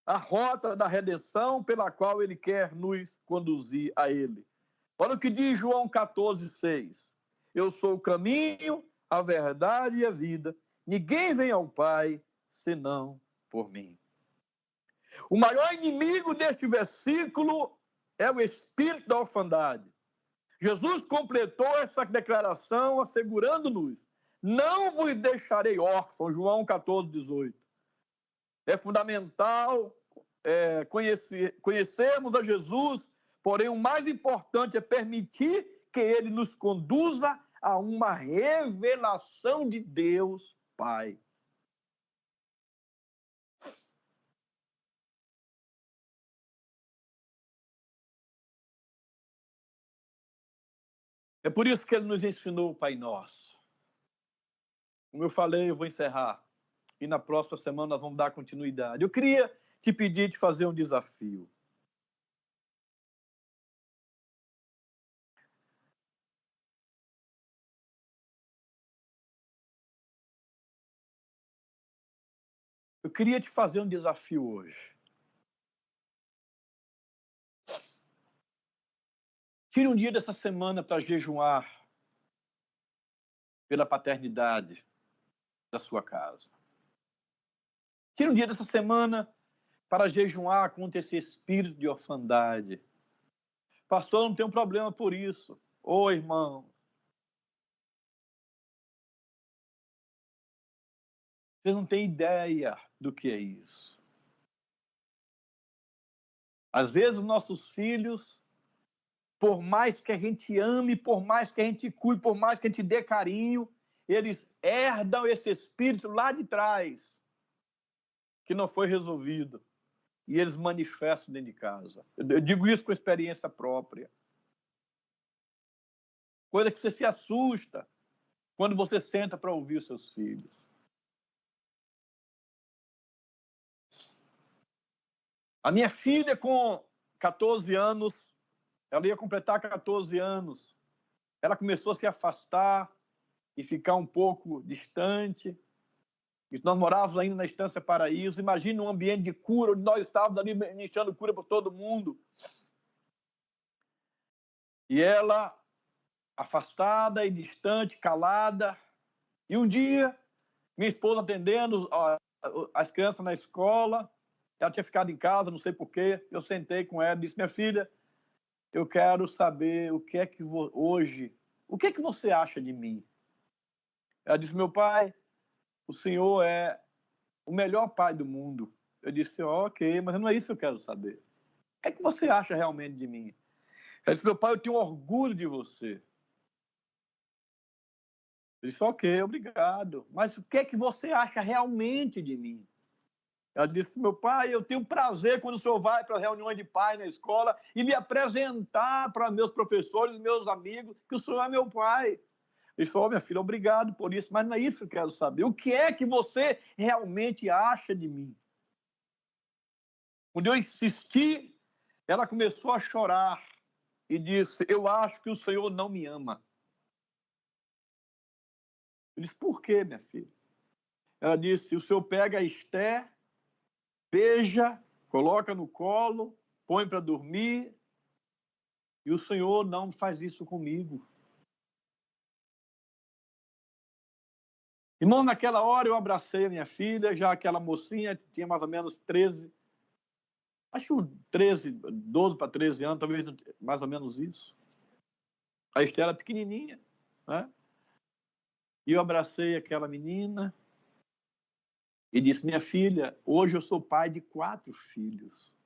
a rota da redenção pela qual ele quer nos conduzir a ele. Olha o que diz João 14,6. Eu sou o caminho, a verdade e a vida. Ninguém vem ao Pai senão por mim. O maior inimigo deste versículo é o espírito da orfandade. Jesus completou essa declaração assegurando-nos: não vos deixarei órfãos, João 14,18. É fundamental conhecermos a Jesus, porém o mais importante é permitir que ele nos conduza a uma revelação de Deus Pai. É por isso que ele nos ensinou o Pai Nosso. Como eu falei, eu vou encerrar. E na próxima semana nós vamos dar continuidade. Eu queria te pedir de fazer um desafio. Eu queria te fazer um desafio hoje. Tire um dia dessa semana para jejuar pela paternidade da sua casa. Tire um dia dessa semana para jejuar contra esse espírito de orfandade. Pastor, não tem um problema por isso. Ô, irmão, vocês não têm ideia do que é isso. Às vezes, os nossos filhos, por mais que a gente ame, por mais que a gente cuide, por mais que a gente dê carinho, eles herdam esse espírito lá de trás, que não foi resolvido. E eles manifestam dentro de casa. Eu digo isso com experiência própria. Coisa que você se assusta quando você senta para ouvir os seus filhos. A minha filha, com 14 anos, ela ia completar 14 anos, ela começou a se afastar e ficar um pouco distante. E nós morávamos ainda na Estância Paraíso. Imagina um ambiente de cura, onde nós estávamos ali ministrando cura para todo mundo. E ela, afastada e distante, calada. E um dia, minha esposa atendendo as crianças na escola, ela tinha ficado em casa, não sei porquê. Eu sentei com ela e disse: minha filha, eu quero saber o que é que hoje, o que é que você acha de mim? Ela disse: meu pai, o senhor é o melhor pai do mundo. Eu disse: ok, mas não é isso que eu quero saber. O que é que você acha realmente de mim? Ela disse: meu pai, eu tenho orgulho de você. Eu disse: ok, obrigado. Mas o que é que você acha realmente de mim? Ela disse: meu pai, eu tenho prazer quando o senhor vai para reuniões de pai na escola e me apresentar para meus professores, meus amigos, que o senhor é meu pai. Ele falou: minha filha, obrigado por isso, mas não é isso que eu quero saber. O que é que você realmente acha de mim? Quando eu insisti, ela começou a chorar e disse: eu acho que o senhor não me ama. Eu disse: por quê, minha filha? Ela disse: o senhor pega a Esther, beija, coloca no colo, põe para dormir, e o senhor não faz isso comigo. Irmão, naquela hora eu abracei a minha filha, já aquela mocinha tinha mais ou menos 13, acho que 13, 12 para 13 anos, talvez mais ou menos isso. A Esther era pequenininha, né? E eu abracei aquela menina e disse: minha filha, hoje eu sou pai de 4 filhos.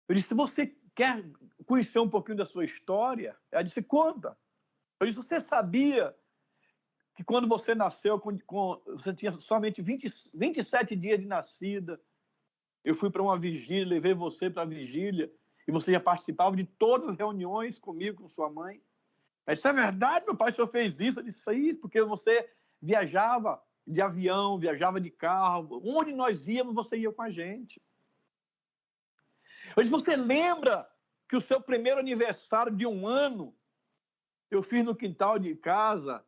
Eu disse: você quer conhecer um pouquinho da sua história? Ela disse: conta. Eu disse: você sabia que quando você nasceu, você tinha somente 27 dias de nascida, eu fui para uma vigília, levei você para a vigília, e você já participava de todas as reuniões comigo, com sua mãe? Ela disse: é verdade, meu pai, o senhor fez isso? Eu disse: isso, porque você viajava de avião, viajava de carro, onde nós íamos, você ia com a gente. Eu disse: você lembra que o seu primeiro aniversário de 1 ano, eu fiz no quintal de casa,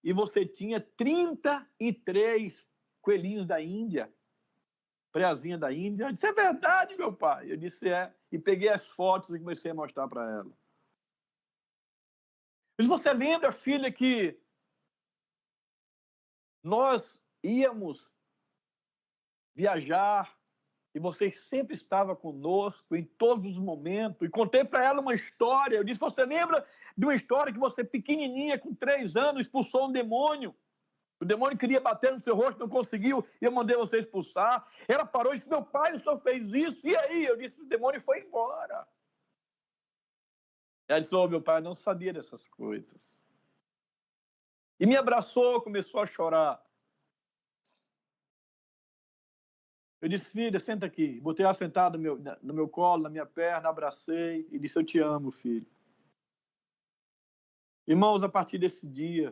e você tinha 33 coelhinhos da Índia, preazinha da Índia? Eu disse: é verdade, meu pai. Eu disse: é. E peguei as fotos e comecei a mostrar para ela. Mas você lembra, filha, que nós íamos viajar e você sempre estava conosco em todos os momentos? E contei para ela uma história. Eu disse: você lembra de uma história que você, pequenininha, com 3 anos, expulsou um demônio? O demônio queria bater no seu rosto, não conseguiu, e eu mandei você expulsar. Ela parou e disse: meu pai, o senhor fez isso, e aí? Eu disse: o demônio foi embora. Ela disse: oh, meu pai, eu não sabia dessas coisas. E me abraçou, começou a chorar. Eu disse: filha, senta aqui. Botei ela sentada no meu colo, na minha perna, abracei e disse: eu te amo, filho. Irmãos, a partir desse dia,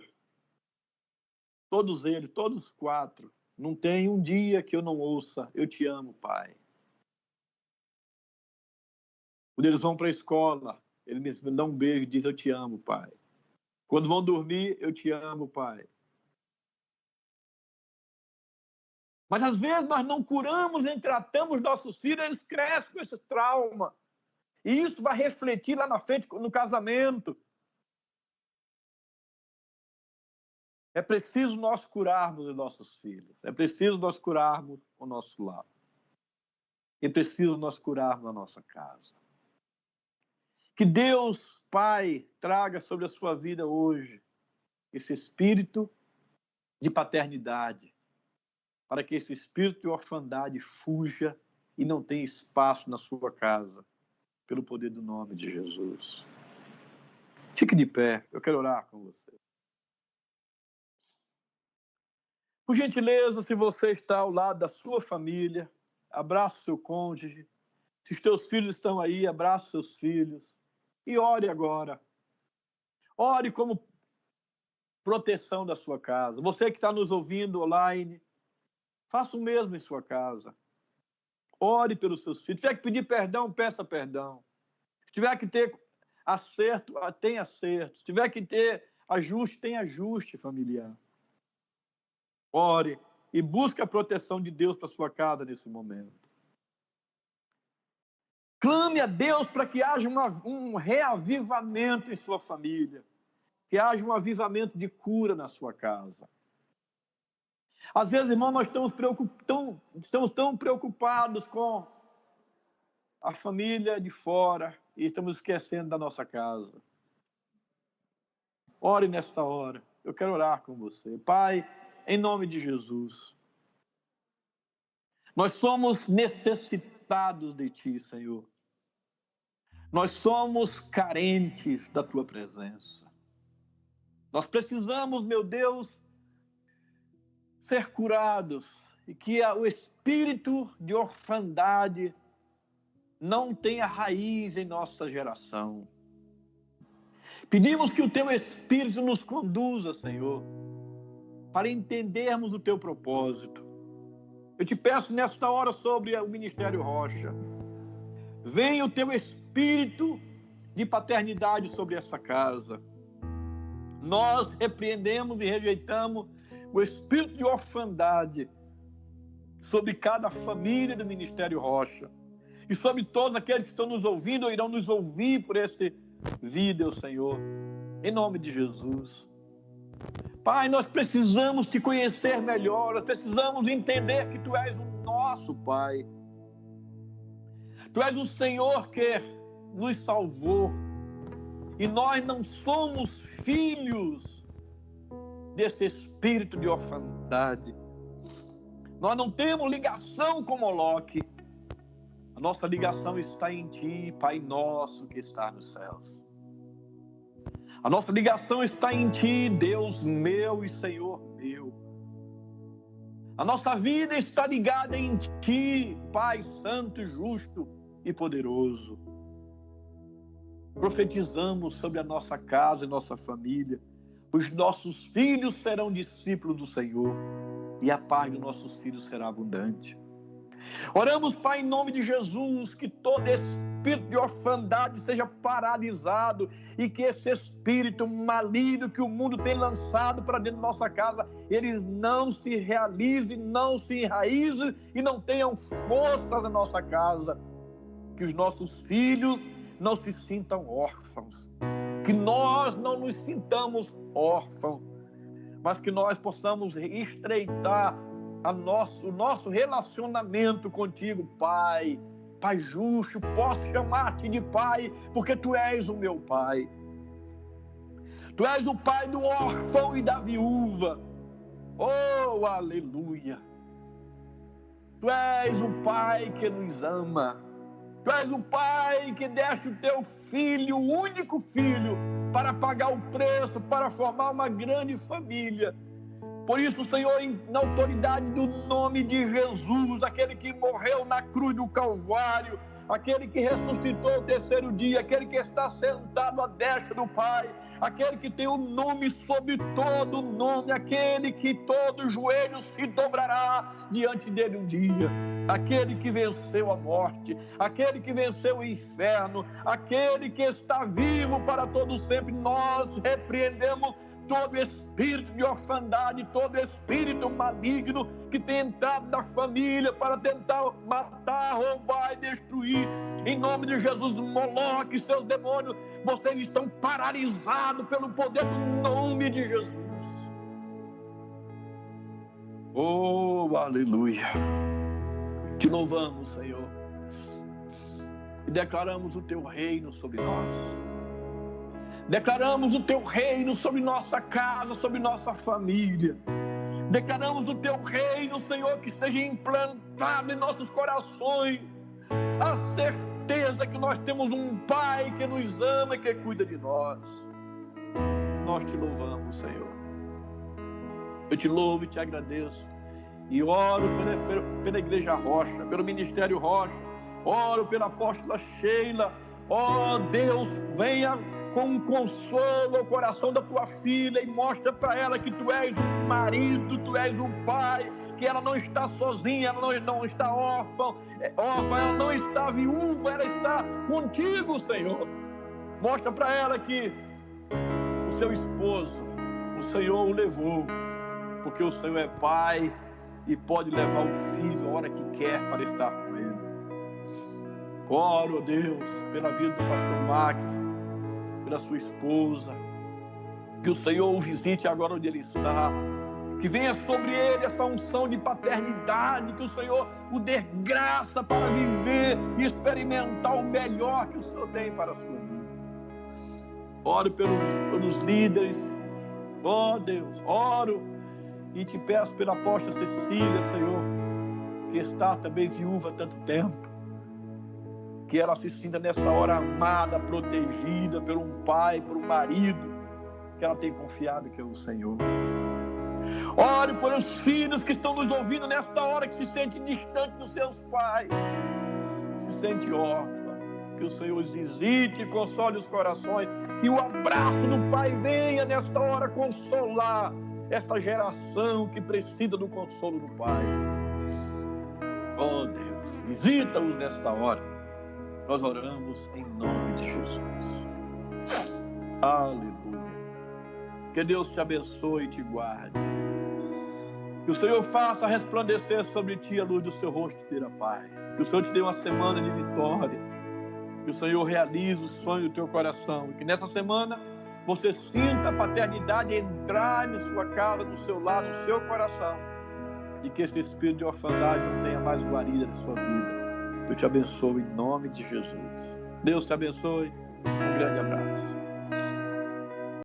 todos eles, todos os 4, Não tem um dia que eu não ouça, eu te amo, Pai. Quando eles vão para a escola, eles me dão um beijo e dizem, eu te amo, Pai. Quando vão dormir, eu te amo, Pai. Mas às vezes nós não curamos nem tratamos nossos filhos, eles crescem com esse trauma. E isso vai refletir lá na frente, no casamento. É preciso nós curarmos os nossos filhos. É preciso nós curarmos o nosso lar. É preciso nós curarmos a nossa casa. Que Deus, Pai, traga sobre a sua vida hoje esse espírito de paternidade, para que esse espírito de orfandade fuja e não tenha espaço na sua casa, pelo poder do nome de Jesus. Fique de pé, eu quero orar com você. Por gentileza, se você está ao lado da sua família, abraça o seu cônjuge. Se os teus filhos estão aí, abraça os seus filhos. E ore agora. Ore como proteção da sua casa. Você que está nos ouvindo online, faça o mesmo em sua casa. Ore pelos seus filhos. Se tiver que pedir perdão, peça perdão. Se tiver que ter acerto, tem acerto. Se tiver que ter ajuste, tem ajuste familiar. Ore e busque a proteção de Deus para sua casa nesse momento. Clame a Deus para que haja um reavivamento em sua família. Que haja um avivamento de cura na sua casa. Às vezes, irmão, nós estamos tão preocupados com a família de fora e estamos esquecendo da nossa casa. Ore nesta hora. Eu quero orar com você. Pai, em nome de Jesus, nós somos necessitados de Ti, Senhor. Nós somos carentes da Tua presença. Nós precisamos, meu Deus, ser curados e que o espírito de orfandade não tenha raiz em nossa geração. Pedimos que o Teu Espírito nos conduza, Senhor, para entendermos o Teu propósito. Eu te peço nesta hora sobre o Ministério Rocha. Venha o Teu Espírito de paternidade sobre esta casa. Nós repreendemos e rejeitamos o espírito de orfandade sobre cada família do Ministério Rocha e sobre todos aqueles que estão nos ouvindo ou irão nos ouvir por este vídeo, Senhor, em nome de Jesus. Pai, nós precisamos Te conhecer melhor, nós precisamos entender que Tu és o nosso Pai. Tu és o Senhor que nos salvou e nós não somos filhos desse espírito de orfandade. Nós não temos ligação com Moloque. A nossa ligação está em Ti, Pai nosso que está nos céus. A nossa ligação está em Ti, Deus meu e Senhor meu. A nossa vida está ligada em Ti, Pai santo, justo e poderoso. Profetizamos sobre a nossa casa e nossa família. Os nossos filhos serão discípulos do Senhor e a paz dos nossos filhos será abundante. Oramos, Pai, em nome de Jesus, que todo espírito de orfandade seja paralisado e que esse espírito maligno que o mundo tem lançado para dentro da nossa casa, ele não se realize, não se enraize e não tenham força na nossa casa. Que os nossos filhos não se sintam órfãos. Que nós não nos sintamos órfãos, mas que nós possamos estreitar o nosso relacionamento contigo, Pai. Pai justo, posso chamar-te de Pai, porque Tu és o meu Pai. Tu és o Pai do órfão e da viúva. Oh, aleluia! Tu és o Pai que nos ama. Tu és o Pai que deste o Teu Filho, o único Filho, para pagar o preço, para formar uma grande família. Por isso, Senhor, na autoridade do nome de Jesus, aquele que morreu na cruz do Calvário, aquele que ressuscitou ao terceiro dia, aquele que está sentado à destra do Pai, aquele que tem o nome sobre todo nome, aquele que todo joelho se dobrará diante dele um dia, aquele que venceu a morte, aquele que venceu o inferno, aquele que está vivo para todo sempre. Nós repreendemos todo espírito de orfandade, todo espírito maligno que tem entrado na família para tentar matar, roubar e destruir. Em nome de Jesus, Moloque e seus demônios, vocês estão paralisados pelo poder do nome de Jesus. Oh, aleluia. Te louvamos, Senhor, e declaramos o teu reino sobre nós. Declaramos o teu reino sobre nossa casa, sobre nossa família. Declaramos o teu reino, Senhor, que seja implantado em nossos corações. A certeza que nós temos um Pai que nos ama e que cuida de nós. Nós te louvamos, Senhor. Eu te louvo e te agradeço. E oro pela Igreja Rocha, pelo Ministério Rocha. Oro pela apóstola Sheila. Ó Deus, venha com um consolo ao coração da tua filha e mostra para ela que tu és o marido, tu és o pai, que ela não está sozinha, ela não está órfã, ela não está viúva, ela está contigo, Senhor. Mostra para ela que o seu esposo, o Senhor o levou, porque o Senhor é pai e pode levar o filho a hora que quer para estar com ele. Oro, Deus, pela vida do pastor Max, pela sua esposa, que o Senhor o visite agora onde ele está, que venha sobre ele essa unção de paternidade, que o Senhor o dê graça para viver e experimentar o melhor que o Senhor tem para a sua vida. Oro pelos líderes, ó Deus, oro e te peço pela apóstola Cecília, Senhor, que está também viúva há tanto tempo, que ela se sinta nesta hora amada, protegida por um pai, por um marido, que ela tem confiado que é o Senhor. Ore por os filhos que estão nos ouvindo nesta hora, que se sentem distantes dos seus pais, se sente órfã, que o Senhor os visite e console os corações, que o abraço do Pai venha nesta hora consolar esta geração que precisa do consolo do Pai. Oh Deus, visita-os nesta hora. Nós oramos em nome de Jesus. Aleluia. Que Deus te abençoe e te guarde. Que o Senhor faça resplandecer sobre ti a luz do seu rosto e te dê a paz. Que o Senhor te dê uma semana de vitória. Que o Senhor realize o sonho do teu coração. E que nessa semana você sinta a paternidade entrar na sua casa, no seu lar, no seu coração. E que esse espírito de orfandade não tenha mais guarida na sua vida. Eu te abençoo em nome de Jesus. Deus te abençoe. Um grande abraço.